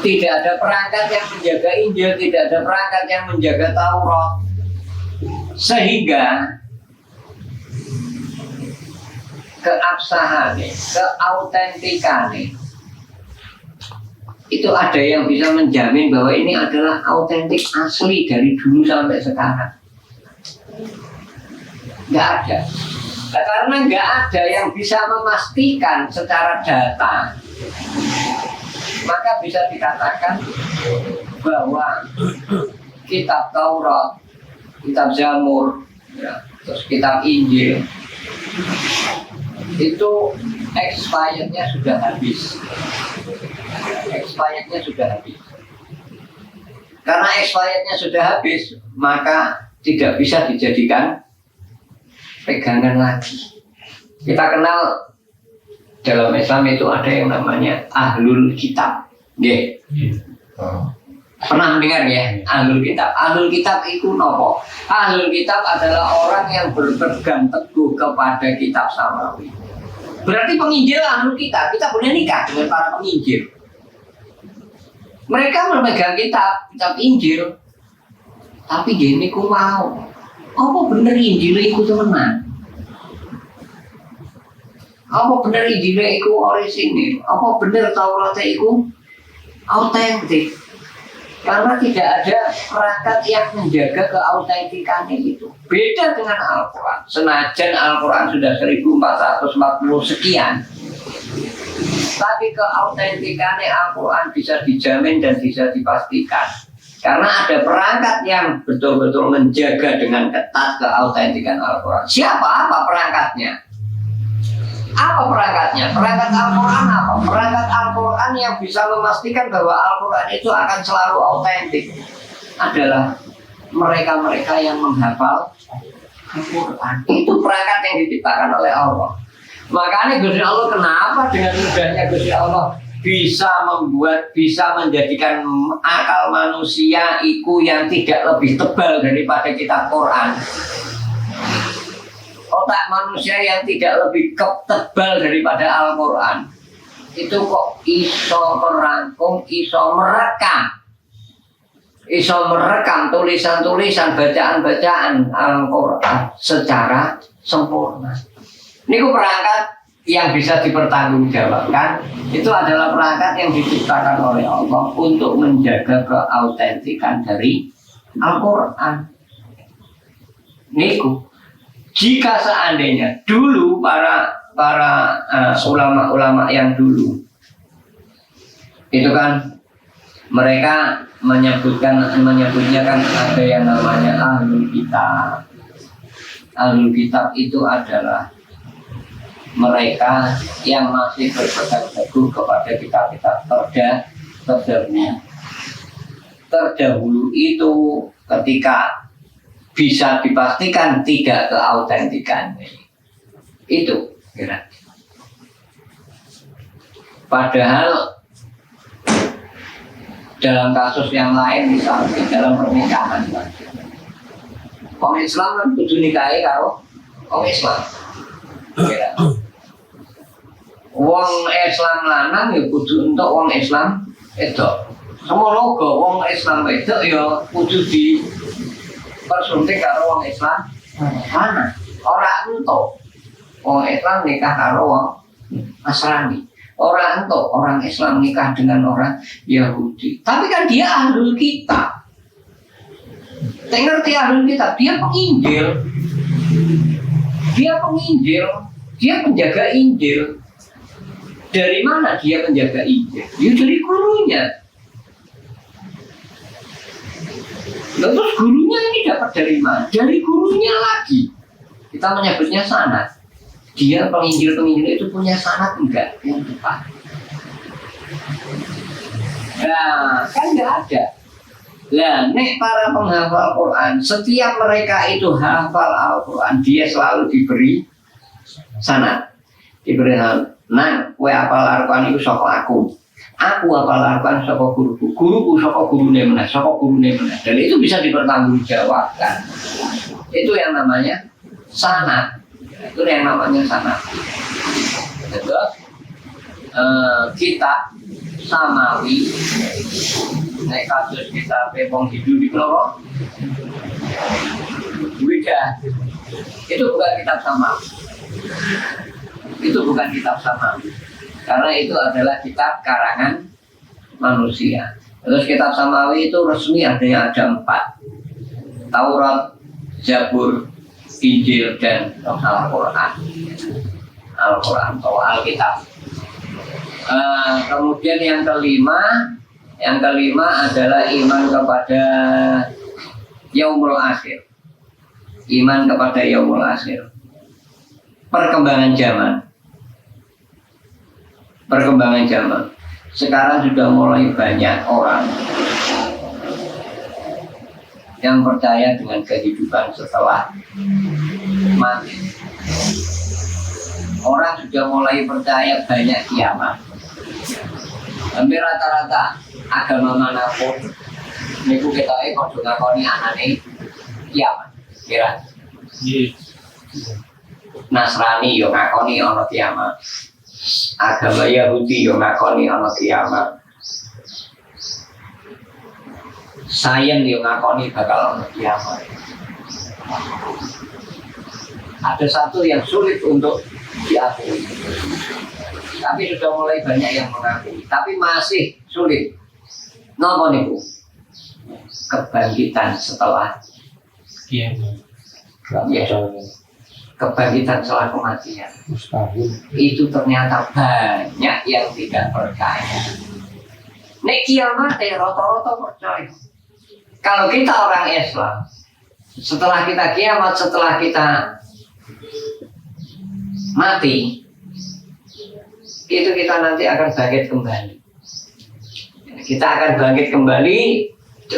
Tidak ada perangkat yang menjaga Injil, tidak ada perangkat yang menjaga Taurat. Sehingga keabsahan, keautentikan itu ada yang bisa menjamin bahwa ini adalah autentik asli dari dulu sampai sekarang. Nggak ada. Nah, karena nggak ada yang bisa memastikan secara data, maka bisa dikatakan bahwa kitab Taurat, kitab Zamur, ya, terus kitab Injil itu expirednya sudah habis. Expirednya sudah habis. Karena expirednya sudah habis, maka tidak bisa dijadikan pegangan lagi. Kita kenal dalam Islam itu ada yang namanya Ahlul Kitab. Yeah. Pernah dengar ya Ahlul Kitab? Ahlul Kitab itu nopo? Ahlul Kitab adalah orang yang berpegang teguh kepada kitab Samawi. Berarti penginjil Ahlul Kitab, kita boleh nikah dengan para penginjil. Mereka memegang kitab Injil. Tapi gini ku mau, apa bener Injil itu temenan? Apa bener Injil itu orisinil? Apa bener Taurat itu autentik? Karena tidak ada perangkat yang menjaga keautentikannya itu. Beda dengan Al-Quran. Senajan Al-Quran sudah 1440 sekian, tapi keautentikannya Al-Quran bisa dijamin dan bisa dipastikan. Karena ada perangkat yang betul-betul menjaga dengan ketat keautentikan Al-Quran. Siapa? Apa perangkatnya? Apa perangkatnya? Perangkat Al-Quran apa? Perangkat Al-Quran yang bisa memastikan bahwa Al-Quran itu akan selalu autentik adalah mereka-mereka yang menghafal Al-Quran. Itu perangkat yang diciptakan oleh Allah. Makanya Gusti Allah kenapa dengan mudahnya Gusti Allah bisa menjadikan akal manusia itu yang tidak lebih tebal daripada kitab Quran. Otak manusia yang tidak lebih tebal daripada Al-Quran itu kok iso merangkum, iso merekam tulisan-tulisan, bacaan-bacaan Al-Quran secara sempurna. Ini perangkat yang bisa dipertanggungjawabkan. Itu adalah perangkat yang diciptakan oleh Allah untuk menjaga keautentikan dari Al-Quran. Niku. Jika seandainya dulu para ulama-ulama yang dulu itu kan mereka menyebutnya kan ada yang namanya Ahlul Kitab. Ahlul Kitab itu adalah mereka yang masih berpegang teguh kepada kitab-kitab terdahulu itu ketika bisa dipastikan tidak keautentikan itu kira. Padahal dalam kasus yang lain misalnya dalam pernikahan, orang Islam kan kudu nikahi karo orang Islam. Kira. Wong Islam lanang ya kudu untuk wong Islam itu. Semua logo wong Islam itu ya kudu di persunting karo wong Islam mana? Orang untuk wong Islam nikah karo wong Nasrani. Orang itu, orang Islam nikah dengan orang Yahudi. Tapi kan dia ahlul kitab. Saya ngerti ahlul kitab, dia penginjil. Dia penginjil, dia penjaga Injil. Dari mana dia penjaga Injil? Ya dari gurunya. Lalu gurunya ini dapat dari mana? Dari gurunya lagi. Kita menyebutnya sanad. Dia penginjil-penginjil itu punya sanad enggak yang tepat? Nah, kan enggak ada. Lah, nek para penghafal Quran, setiap mereka itu hafal Al-Quran, dia selalu diberi sanad. Diberi sanad. Nah, kowe hafal Al-Quran itu saka aku. Aku hafal Al-Quran saka guruku. Guruku saka gurune meneh, saka gurune meneh. Dan itu bisa dipertanggungjawabkan. Itu yang namanya sanad. Itu yang namanya sanad. Itu kitab samawi. Nek kasus kita pepong hidup di Keloro, beda. Itu bukan kitab samawi. Itu bukan kitab samawi. Karena itu adalah kitab karangan manusia. Terus kitab samawi itu resmi ada 4. Taurat, Zabur, Injil dan Al-Quran. Al-Quran atau Alkitab. Kemudian yang kelima adalah iman kepada Yaumul Akhir. Iman kepada Yaumul Akhir. Perkembangan zaman. Sekarang sudah mulai banyak orang yang percaya dengan kehidupan setelah mati. Orang sudah mulai percaya banyak kiamat. Hampir rata-rata agama manapun niku ketoke padha ngakoni anane kiamat. Kira. Nasrani yo ngakoni ana kiamat. Agama Yahudi yo ngakoni ana kiamat. Sains yang ngakoni bakal ono kiamat. Ada satu yang sulit untuk diakui, tapi sudah mulai banyak yang mengakui, tapi masih sulit. Napa niku? Kebangkitan setelah kiamat. Ya. Kebangkitan setelah kematian. Mustahil. Itu ternyata banyak yang tidak percaya. Nek kiamat rata-rata percaya. Kalau kita orang Islam, setelah kita kiamat, setelah kita mati, itu kita nanti akan bangkit kembali. Kita akan bangkit kembali,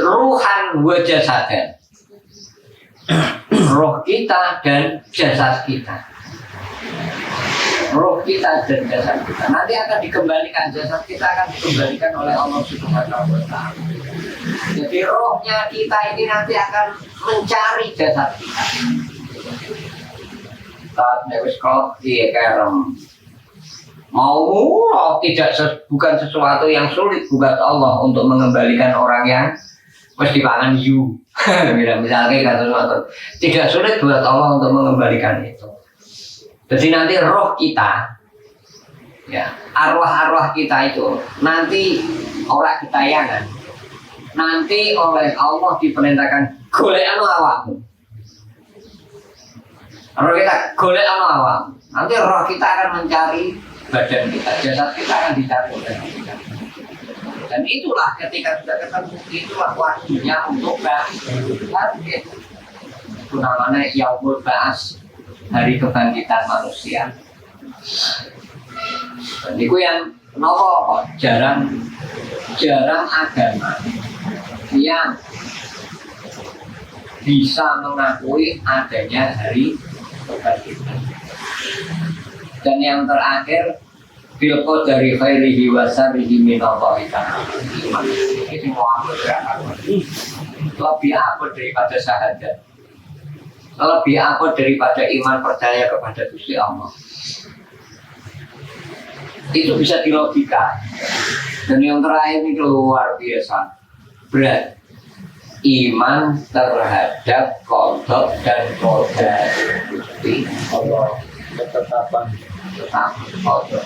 ruhan wa jasadan. Roh kita dan jasad kita. Roh kita dan jasad kita nanti akan dikembalikan. Jasad kita akan dikembalikan oleh Allah Subhanahu wa Ta'ala. Jadi rohnya kita ini nanti akan mencari jasad kita. Saat newis kok iya kerem mau bukan sesuatu yang sulit buat Allah untuk mengembalikan orang yang mesti dipangan you. Misalnya kayak sesuatu tidak sulit buat Allah untuk mengembalikan itu. Jadi nanti roh kita, ya arwah-arwah kita itu nanti orang ketayangan. Nanti oleh Allah diperintahkan golek anu awakmu. Roh kita golek anu awakmu. Nanti roh kita akan mencari badan kita, jasad kita akan dicari oleh kita. Dan itulah ketika sudah ketemu, itulah waktunya untuk bangkit. Itu namanya Yaumul Ba'ats, hari kebangkitan manusia. Dan itu yang nopo jarang agama yang bisa mengakui adanya hari kebangkitan. Dan yang terakhir bil qadari khairihi wa syarrihi min Allahi ta'ala. Ini semua lebih apa daripada syahadat, lebih apa daripada iman percaya kepada Gusti Allah. Itu bisa dilogika. Dan yang terakhir ini luar biasa berat, iman terhadap qada dan qadar Gusti Allah. ketetapan. Tetap kodok.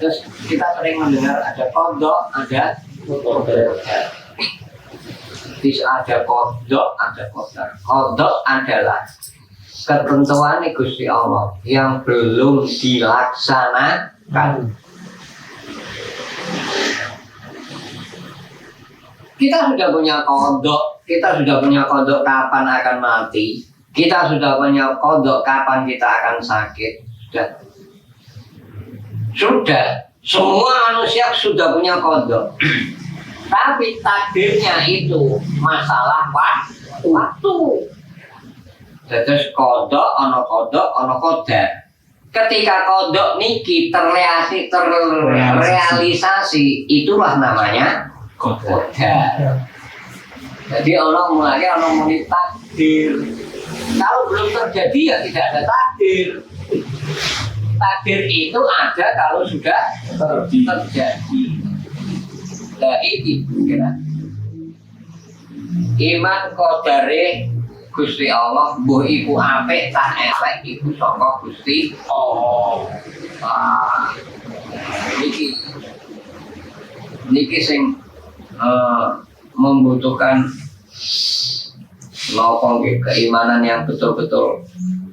Terus kita sering mendengar ada kodok, ada kodok. Bisa ada kodok, ada kodok. Kodok adalah ketentuan Gusti Allah yang belum dilaksanakan. Kita sudah punya kodok kapan akan mati. Kita sudah punya kodok kapan kita akan sakit. Sudah. Semua manusia sudah punya kodok. Tapi takdirnya itu masalah waktu. Terus kodok, ono kodar. Ketika kodok niki terrealisasi, itulah namanya kodar. Jadi ono muni takdir. Kalau belum terjadi ya tidak ada takdir. Takdir itu ada kalau sudah terjadi. Nah ini kira iman kodare Gusti Allah, mbuh iku apik tak elek iku saka Gusti Allah. Niki sing membutuhkan keimanan yang betul-betul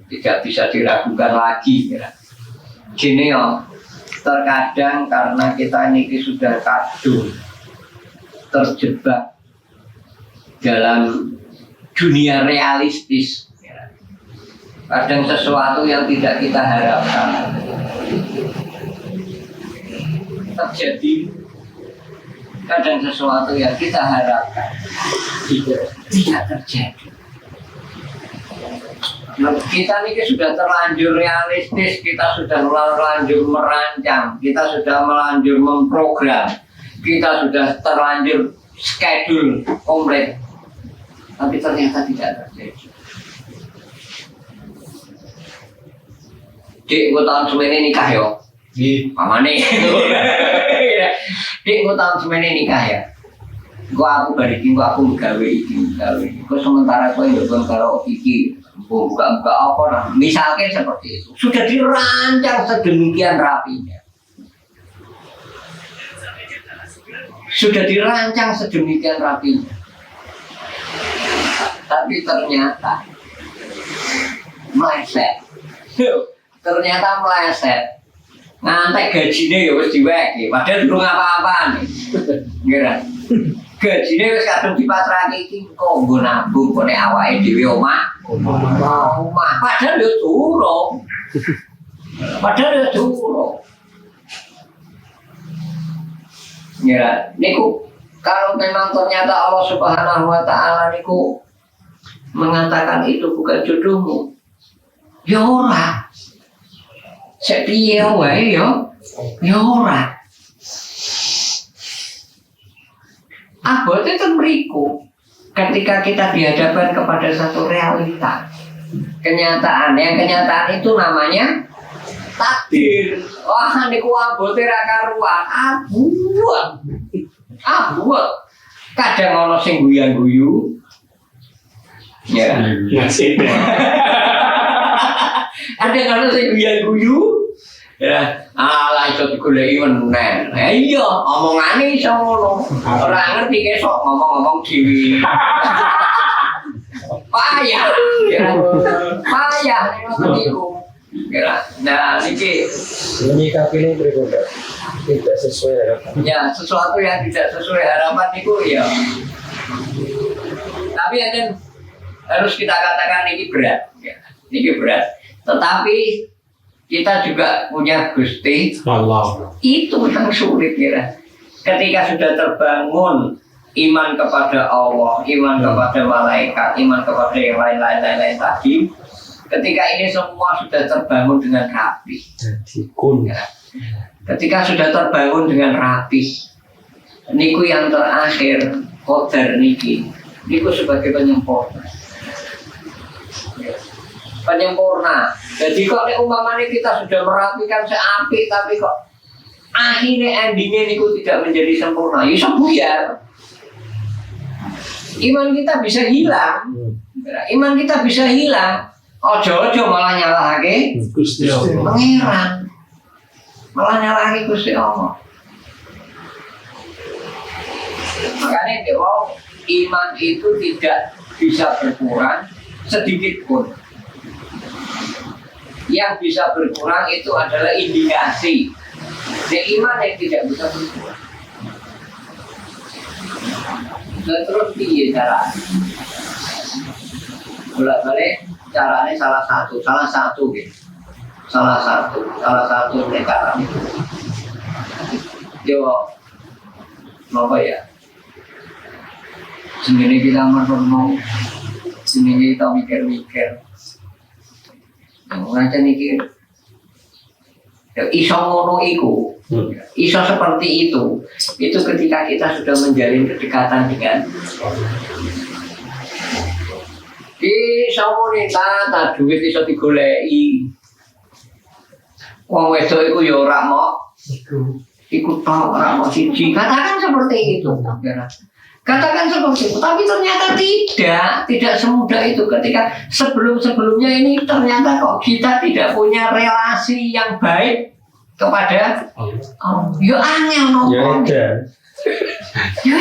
tidak bisa diragukan lagi. Gini ya, terkadang karena kita niki sudah kadung terjebak dalam dunia realistis, kadang sesuatu yang tidak kita harapkan terjadi, kadang sesuatu yang kita harapkan tidak terjadi. Kita ini sudah terlanjur realistis, kita sudah terlanjur merancang, kita sudah terlanjur memprogram, kita sudah terlanjur schedule komplit, tapi ternyata tidak terjadi. Dik, gue tahun semene nikah yo. Mamane. Dik, gue tahun semene nikah ya. Gue aku balikin, aku gawe iki, gawe. Gue sementara gue nyoba karo iki, buka apa nah. Misalnya seperti itu. Sudah dirancang sedemikian rapinya. Sudah dirancang sedemikian rapinya. Tapi ternyata meleset. Ternyata meleset. Ngantek gajinya ya wis diweki, padahal durung apa-apa nih. Ngira. Gajinya wis kadung dipasrahke iki kok nggo nabung kok nek awake dhewe omah. Omah padahal yo durung. Padahal yo durung. Ya, niku kalau memang ternyata Allah Subhanahu wa taala niku mengatakan itu bukan jodohmu. Ya ora. Sek piye wae ya? Ya ora. Abote ten mriku ketika kita dihadapkan kepada satu realita. Kenyataan itu namanya takdir. Wah niku abote ra karuan. Abuh. Kadang ana sing guyan-guyu. Ya. Nasib. Ada ana sing guyan-guyu. Ya, ala iso digoleki meneh. Iya, omongane iso ngono. Ora ngerti kesok ngomong-ngomong dhewe. Payah. Payah nek niku. Nah, niki Menyikapi ini berbeda, tidak sesuai harapan. ya sesuatu yang tidak sesuai harapan itu ya. Tapi harus kita katakan ini berat, ya. Ini berat. Tetapi kita juga punya Gusti Allah. Itu yang sulit ya. Ketika sudah terbangun iman kepada Allah, iman kepada malaikat, iman kepada yang lain-lain tadi. Ketika ini semua sudah terbangun dengan rapi, ya. Ketika sudah terbangun dengan rapi, niku yang terakhir qadar niki, niku sebagai penyempurna. Penyempurna. Jadi kok nek umpamane kita sudah merapikan seapik, tapi kok akhirnya endingnya niku tidak menjadi sempurna, ya buyar. Iman kita bisa hilang, iman kita bisa hilang. Ojo malah nyalahake Gusti Allah. pangeran. Malah nyalahake Gusti Allah. Makanya kalau iman itu tidak bisa berkurang sedikit pun. Yang bisa berkurang itu adalah indikasi. Iman yang tidak bisa berkurang. Dan terus piye cara? Bolak-balik caranya salah satu gitu. Salah satu cara. Yo, apa ya? Sendiri kita merenung, sendiri kita mikir-mikir. Ngaca mikir. Iso ngono iku, iso seperti itu ketika kita sudah menjalin kedekatan dengan iso wanita, tak duit iso digoleki. Wong wedok iku ya ora mok iku tok ora mok siji. Katakan seperti itu. Katakan seperti itu, tapi ternyata tidak semudah itu ketika sebelumnya ini ternyata kok kita tidak punya relasi yang baik kepada ya angel nopo. Ya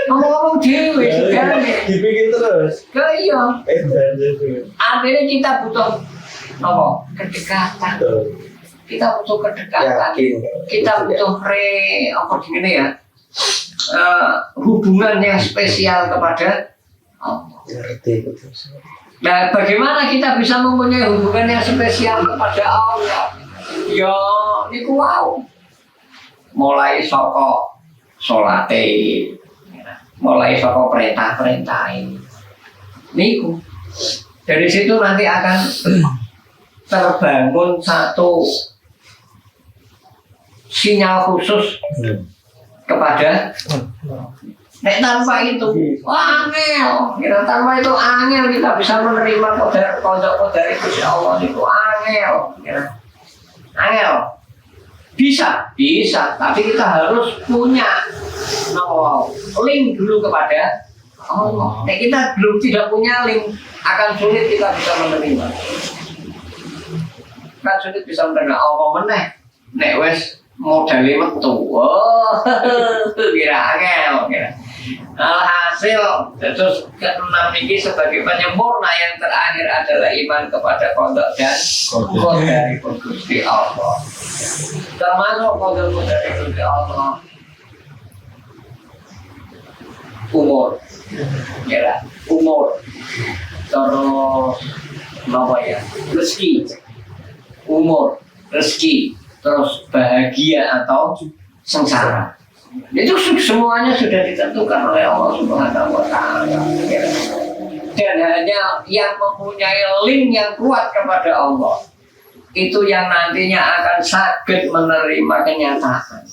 ngomong dewe segala. Dibikin terus. Iya. Akhirnya kita butuh apa? Kedekatan. Kita butuh kedekatan. Kita butuh apa gini ya? Hubungan yang spesial kepada Allah. Nah, bagaimana kita bisa mempunyai hubungan yang spesial kepada Allah? Ya, niku wow. Mulai saka salate, mulai saka perintah-perintah ini. Niku. Dari situ nanti akan terbangun satu sinyal khusus kepada nek tanpa itu angel, tanpa itu angel kita bisa menerima kodar itu ya Allah itu angel, angel bisa, tapi kita harus punya link dulu kepada Allah. Nek kita belum tidak punya link akan sulit kita bisa menerima. Kan sulit bisa menerima Allah meneh. Nek wes modalnya metu, kira angel, kira. Alhasil terus keenam ini sebagai penyempurna yang terakhir adalah iman kepada kodok dan kodari Gusti Allah. Termasuk kodari Gusti Allah. Umur, kira umur, terus apa ya? Rezeki, umur, rezeki, terus bahagia atau sengsara. Itu semuanya sudah ditentukan oleh Allah Subhanahu wa Ta'ala. Dan hanya yang mempunyai link yang kuat kepada Allah itu yang nantinya akan sakit menerima kenyataan.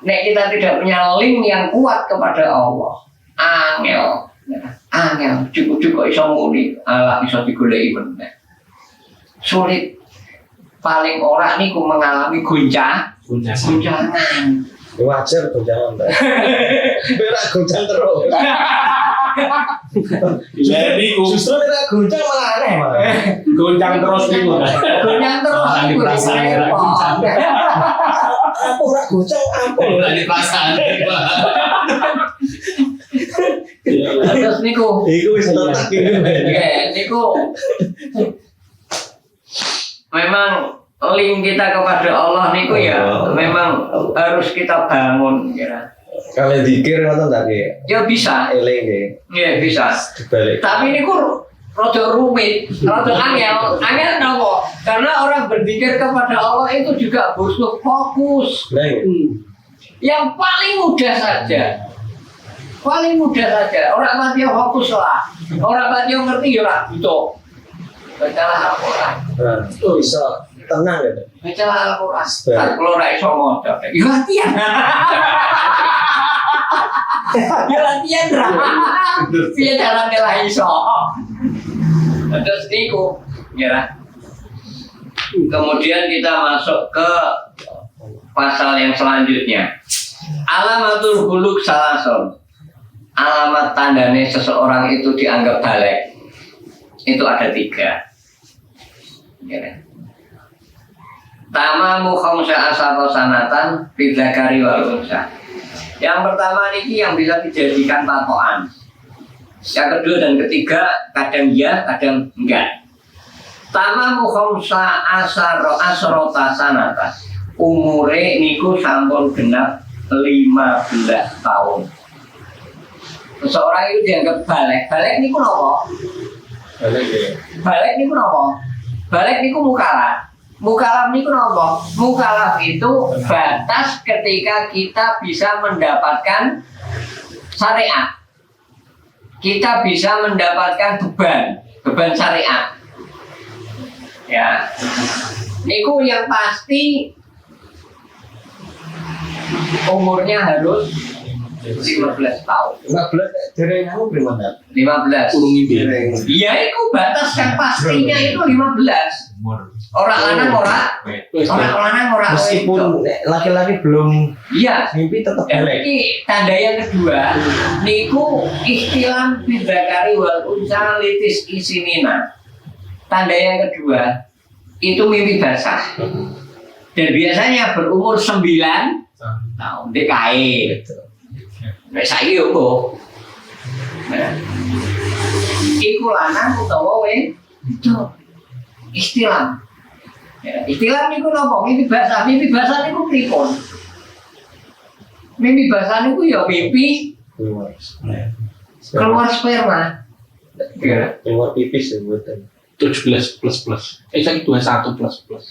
Nek kita tidak punya link yang kuat kepada Allah, angel, cukup iso muni, ala iso digoleki meneh. Sulit. Paling orang niku mengalami guncangan. Wajar goncangan, Mbak. Berak goncang terus. Jadi justru berak goncang malah aneh, malah. goncang terus niku. Goncang terus niku. Aku ora goncang apa? Ora di perasaan, Pak. Terus niku. Iku wis tetak iki. Niku. Memang link kita kepada Allah niku ya memang harus kita bangun ya. Kalau dikir ngoten ta ki? Ya bisa. Eling nggih. Iya bisa. Dibalik. Tapi niku rada rumit, rada angel. Angel napa? Karena orang berpikir kepada Allah itu juga butuh fokus. Yang paling mudah saja. Orang mati fokus lah. Orang mati ngerti ya ora butuh. Bacalah Al-Quran. Oh bisa tenang ya. Bacalah Al-Quran. Kalau ora iso maca, ya latihan. Ya latihan ra. Piye carane lah iso. Terus niku, ya. Kemudian kita masuk ke pasal yang selanjutnya. Alamatul khuluq salasun. alamat tandanya seseorang itu dianggap balik itu ada 3. Ya. Tamamu khamsa asara sanatan bidzakari wal unsa. Yang pertama ini yang bisa dijadikan patokan. Yang kedua dan ketiga kadang ya, kadang enggak. Tamamu khamsa asrota sanatan. Umure niku sampun genap 15 tahun. Seseorang itu dianggap balik. Balik niku napa? Balik niku napa? Balik niku mukalaf. Mukalaf niku napa? Mukalaf itu batas ketika kita bisa mendapatkan syariat. Kita bisa mendapatkan beban syariat. Ya. Niku yang pasti umurnya harus 15 tahun. 15 dari kamu gimana? 15. Kurung ini. Iya, itu batas yang pastinya itu 15. Orang lanang ora Meskipun laki-laki belum iya mimpi tetap balik. Ini tanda yang kedua niku istilah bidzakari wal unsa litis isinina. Tanda yang kedua itu mimpi basah. Dan biasanya berumur 9 tahun DKI. Nek saiki yo kok. Iku lanang utawa wedok. Istilah. Ya, istilah niku napa? Mimpi basah niku pripun? Mimpi basah niku ya mimpi keluar sperma. Keluar pipis ya buatan. 17 plus plus. Saya 21 plus plus.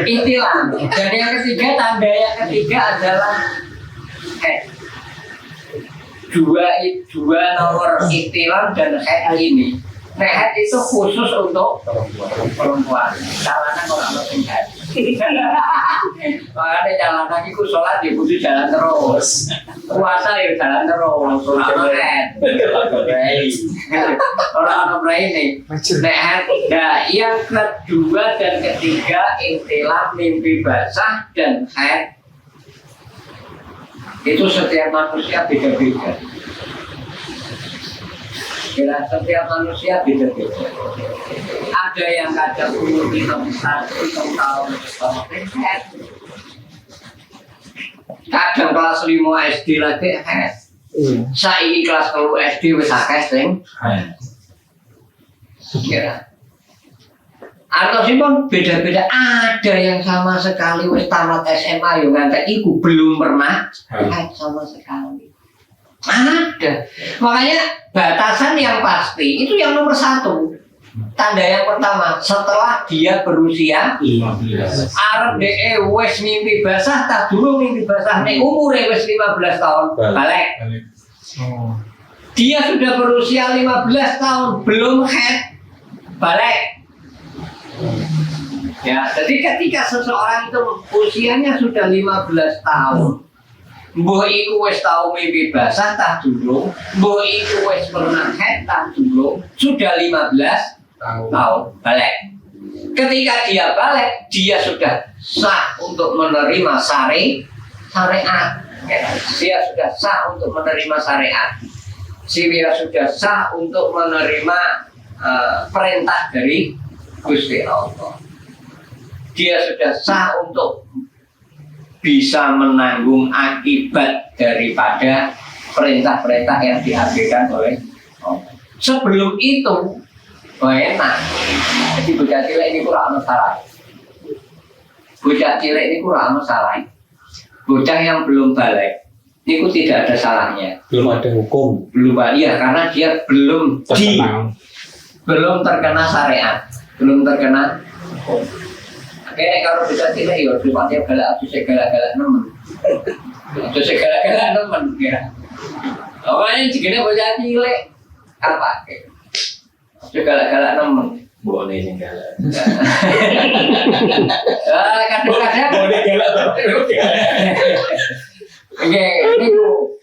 Istilah. Dan yang ketiga, tanda yang ketiga adalah dua nomor istilah dan head ini. Head itu khusus untuk perempuan. Jalanan orang head. Makanya jalanan itu sholat ya butuh jalan terus. Puasa ya jalan terus. Sholat head. Orang ini. Head. Nah, yang kedua dan ketiga istilah mimpi basah dan head. Itu setiap manusia beda-beda. Setiap manusia beda-beda. Ada yang kadang umur 1 tahun head. Kadang kelas 5 SD lagi head. Saiki kelas 3 SD wis akeh sing kira. Atau sih pun beda-beda. Ada yang sama sekali wis tamat SMA yo ngantek iku belum pernah head sama sekali. Ada. Makanya batasan yang pasti itu yang nomor 1. Tanda yang pertama setelah dia berusia 15. arep DE wis mimpi basah tak dulu mimpi basah nek umure wis 15 tahun balik. Dia sudah berusia 15 tahun belum head balik. Ya, jadi ketika seseorang itu usianya sudah 15 tahun, mbok iku wis tau mimpi basah tak durung, mbok iku wis pernah head tak durung, sudah 15 tahun balik. Ketika dia balik, dia sudah sah untuk menerima syariat. Ya, dia sudah sah untuk menerima syariat. Dia sudah sah untuk menerima perintah dari Gusti Allah. Dia sudah sah untuk bisa menanggung akibat daripada perintah-perintah yang dihadirkan oleh Allah. Sebelum itu enak. Jadi bocah cilik ini kurang masalah. Bocah cilik ini kurang masalah. Bocah yang belum balik itu tidak ada salahnya. Belum ada hukum. Belum iya karena dia belum terkena syariat, belum terkena hukum. Akhirnya kalau bocah cilik ya sifatnya galak nemen. Galak nemen kira. Awalnya jika bocah cilik apa? Galak nemen. Boleh ini galak. Kadang-kadang Boleh galak. ini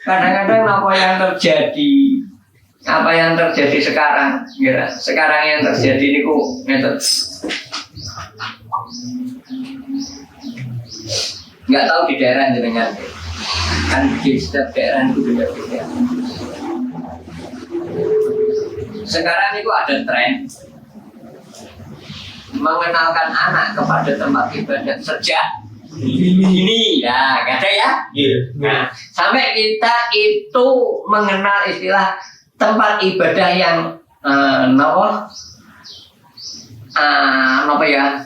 kadang-kadang apa yang terjadi sekarang, ya. Sekarang yang terjadi ini Nggak tahu di daerah jenengan kan di setiap daerah itu beda-beda. Sekarang itu ada tren mengenalkan anak kepada tempat ibadah sejak ini ya, nggak ada ya? Nah, sampai kita itu mengenal istilah tempat ibadah yang apa ya?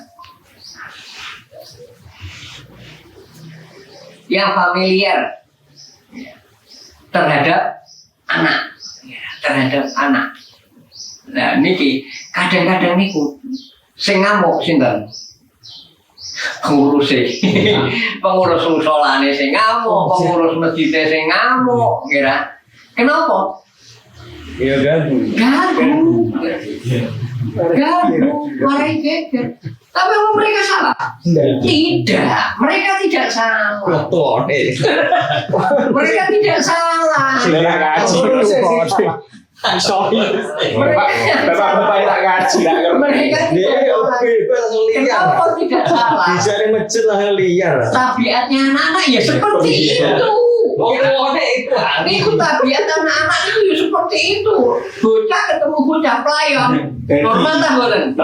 Yang familiar terhadap anak, Nah, niki kadang-kadang niku sing ngamuk sinten? Pengurus pengurus musolane sing ngamuk, pengurus masjid sing ngamuk, kira. Kenapa? Iya Ganggu, marahin geger. Tapi apa mereka salah? Tidak, mereka tidak salah. Mereka tidak salah. Bapak tak ngaji Mereka kenapa tidak salah? Bisa di masjid lah liar. Tabiatnya anak-anak ya seperti itu. Itu tabiat anak-anak itu ya seperti itu. Bocah ketemu bocah pelayan, normal tak boleh?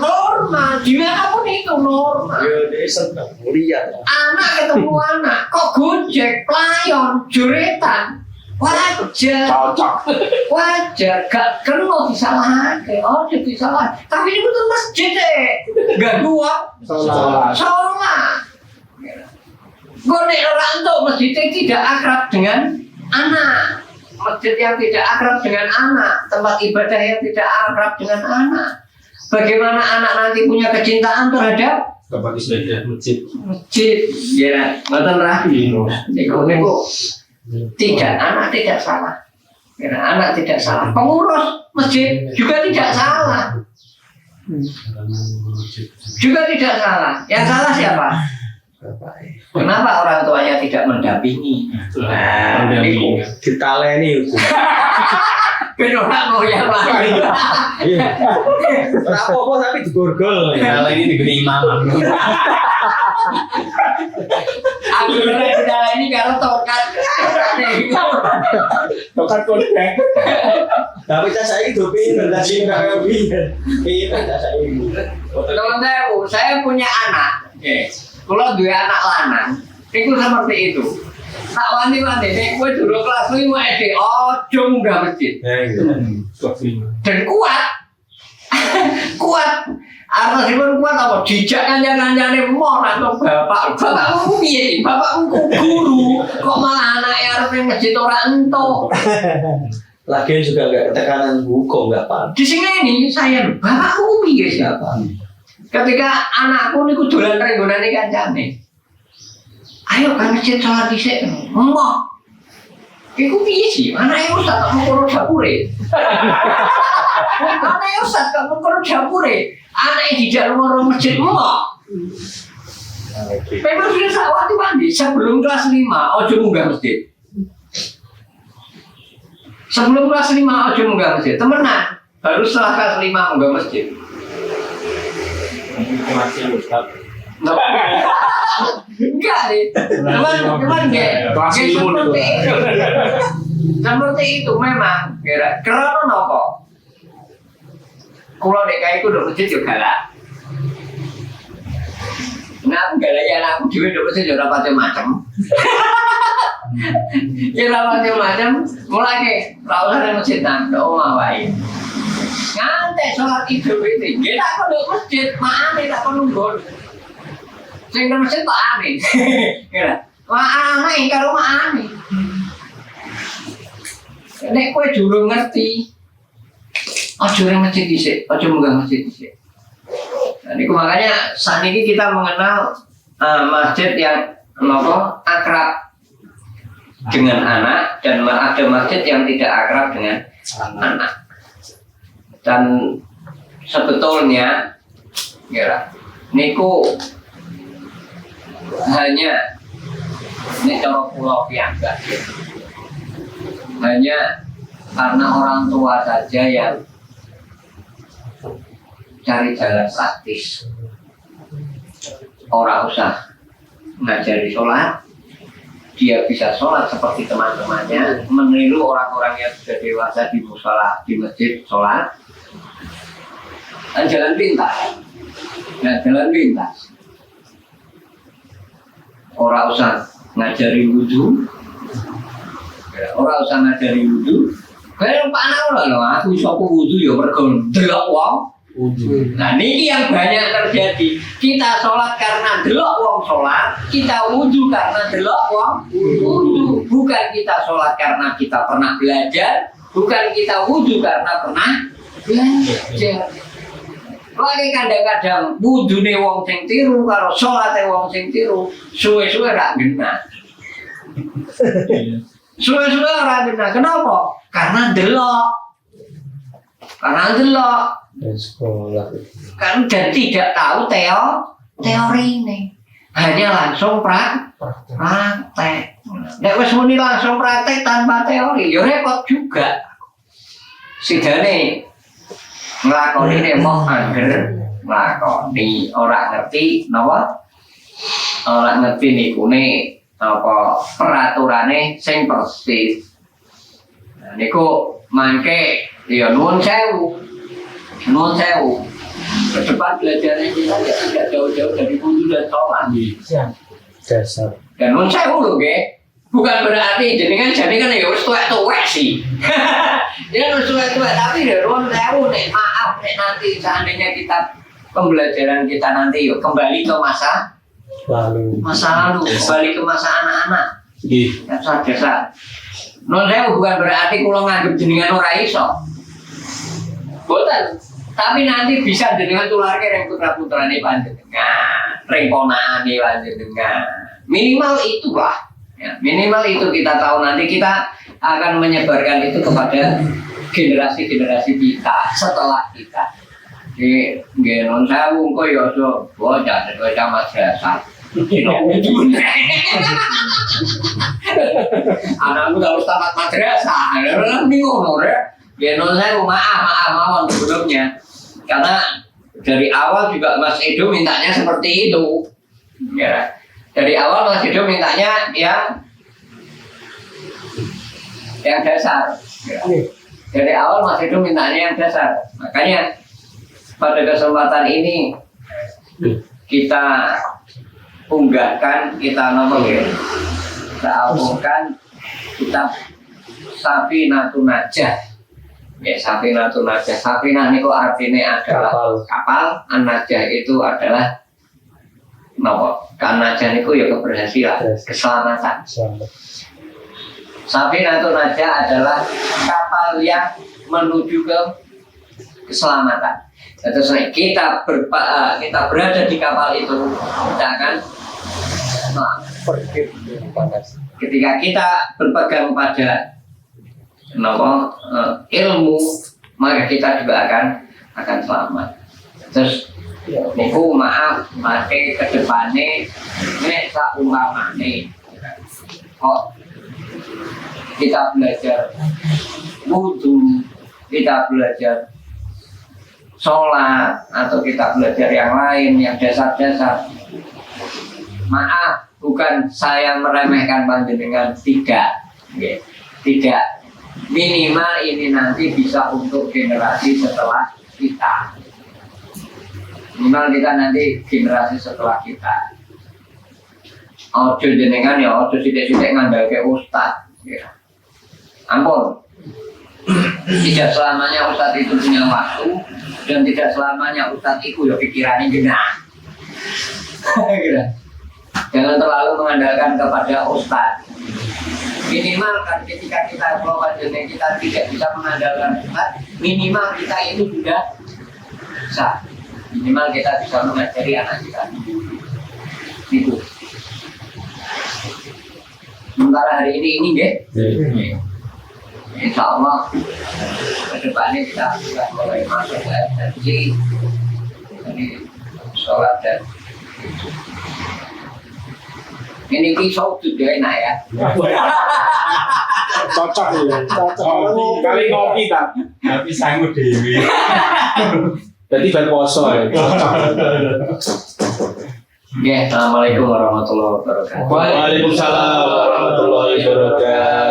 Normal. Dimanapun itu normal. Ya dia senang liar. Anak ketemu anak, kok gojek, pelayan, juretan. Wajar, gak kena disalahkan. Oh, jadi salah. Tapi ini betul masjid deh, gak dua. Sholat. Gue nek orang tuh masjidnya tidak akrab dengan anak. Masjid yang tidak akrab dengan anak, tempat ibadah yang tidak akrab dengan anak. Bagaimana anak nanti punya kecintaan terhadap tempat ibadah masjid? Ya, nonton rapi. Niku. Tidak, anak tidak salah. Anak tidak salah. Pengurus masjid juga tidak salah. Yang salah siapa? Kenapa orang tuanya tidak mendampingi? Ditaleni itu. Benar mau yang lain. Apa tapi digorgol. Kalau ini diberi imam. Aku bilang ini karena tokat. Tokat kodek. Tapi tas saya itu pinter, tas ini nggak pinter, tas saya itu. Teman saya punya anak. Kalau dua anak lanang, itu seperti itu. Tak wanti-wanti, gue dulu kelas 5 SD, ojo munggah masjid. Dan kuat. Artosipun kuat apa? Dijak kancan-kancane mau atau bapakmu piye? Bapakmu guru, kok malah anaknya arep ning masjid ora entuk. Lagian juga enggak tekanan hukum, enggak paham. Di sini ini saya bapakmu piye sih? Enggak paham. Ketika anakku niku dolan renggonane kancane. Ayo kan masjid salat dhisik. Emoh. Iku piye sih? Anake ustaz kok mengkono dapure. Anake ustaz kok mengkono dapure. Anake dijak loro masjid emoh. Memang sudah sawati mandi sebelum kelas 5 ojo munggah masjid. Sebelum kelas 5 ojo munggah masjid. Temenan. Baru setelah kelas 5 munggah masjid. Masih ustaz. Enggak nih, cuman seperti itu memang karena nopo. Kalau DKI itu udah masjid juga lah. Nah, enggak lah ya aku juga udah masjid udah macam-macam. Ya macam-macam, mulai ke rawuhan masjid nanti omah wae. Ngantek sholat Idul Fitri, kita kok udah masjid, maaf tak penunggu. Sing masjid tak aneh. Kira. Aneh karo aneh. Nek kowe durung ngerti. Aja ning masjid dhisik, aja munggah masjid dhisik. Nah, niku makanya saat ini kita mengenal masjid yang akrab dengan anak dan ada masjid yang tidak akrab dengan anak. Dan sebetulnya kira niku hanya ini cara pulau piyambak hanya karena orang tua saja yang cari jalan praktis orang usah ngajari sholat, dia bisa sholat seperti teman-temannya, meniru orang-orang yang sudah dewasa di musola, di masjid sholat, dan jalan pintas. Orang usah ngajari wudhu, kayak Pak Naura loh, aku bisa wudhu ya mergo delok wong. Nah ini yang banyak terjadi. Kita sholat karena delok wong sholat, kita wudhu karena delok wong wudhu. Bukan kita sholat karena kita pernah belajar, bukan kita wudhu karena pernah belajar. Lagi kadang-kadang wudhune wong sing tiru karo sholate wong sing tiru, suwe-suwe rak genah. Suwe-suwe ora genah. Kenapa? Karena delok. Dan sekolah. Kan dan tidak tahu teori ini. Hanya langsung praktek. Nek wis muni langsung praktek tanpa teori, ya repot juga. Sidane nglakoni nek mok angger nglakoni ora ngerti napa? Ora ngerti nikune apa peraturane sing persis. Nah, niku mangke ya nuwun sewu. Ke depan belajarnya kita ya tidak jauh-jauh dari wudhu dan sholat. Dasar. Dan nuwun sewu lho nggih. Bukan berarti jenengan kan ya wis tuwek sih. Ya wis tuwek tapi ya nuwun sewu nek maaf nek nanti seandainya kita pembelajaran kita nanti yuk kembali ke masa lalu, kembali ke masa anak-anak. Nggih. Dasar. Nuwun sewu bukan berarti kula nganggep jenengan ora iso. Boten. Tapi nanti bisa jenengan tularke ring putra-putrane panjenengan, ring ponakane panjenengan. Minimal itulah. Ya, minimal itu kita tahu nanti kita akan menyebarkan itu kepada generasi-generasi kita setelah kita. Di non sewu kok ya so bocah madrasah. Anakmu harus tamat madrasah. Bingung ora? Non sewu maaf mawon sebelumnya. Karena dari awal juga Mas Edo mintanya seperti itu. Ya. Dari awal Mas Edo mintanya yang dasar. Ya. Dari awal Mas Edo mintanya yang dasar. Makanya pada kesempatan ini kita unggahkan, kita kita albumkan kitab Safinatun Najah. Ya, Safinatun Najah. Safinah niku artinya adalah kapal. An-Najah itu adalah napa? Kan-Najah niku ya keberhasilan, keselamatan. Safinatun Najah adalah kapal yang menuju ke keselamatan. Terus kita berada di kapal itu, kita akan ketika kita berpegang pada ilmu, maka kita juga akan selamat. Terus niku maaf mate ke depane nek saumpamane kok kita belajar wudhu, kita belajar sholat atau kita belajar yang lain yang dasar-dasar. Maaf, bukan saya meremehkan panjenengan, tidak. Minimal ini nanti bisa untuk generasi setelah kita. Minimal kita nanti generasi setelah kita. Ojo jenengan ya, ojo sidik-sidik ngandalke ustad. Ya. Ampun. Tidak selamanya ustad itu punya waktu dan tidak selamanya ustad itu ya pikirannya genah. Jangan terlalu mengandalkan kepada ustad. Minimal kan ketika kita kelompok jenis kita tidak bisa mengandalkan ustad, minimal kita itu sudah bisa. Minimal kita bisa mengajari anak kita. Itu. Sementara hari ini ya. Insya Allah ke depannya kita sudah mulai masuk ke SNC. Jadi sholat dan ini kisah juga enak ya. Cocok ya. Kali ngopi tapi sanggup dewi. Berarti ban poso ya. Oke, assalamualaikum warahmatullahi wabarakatuh. Waalaikumsalam warahmatullahi wabarakatuh.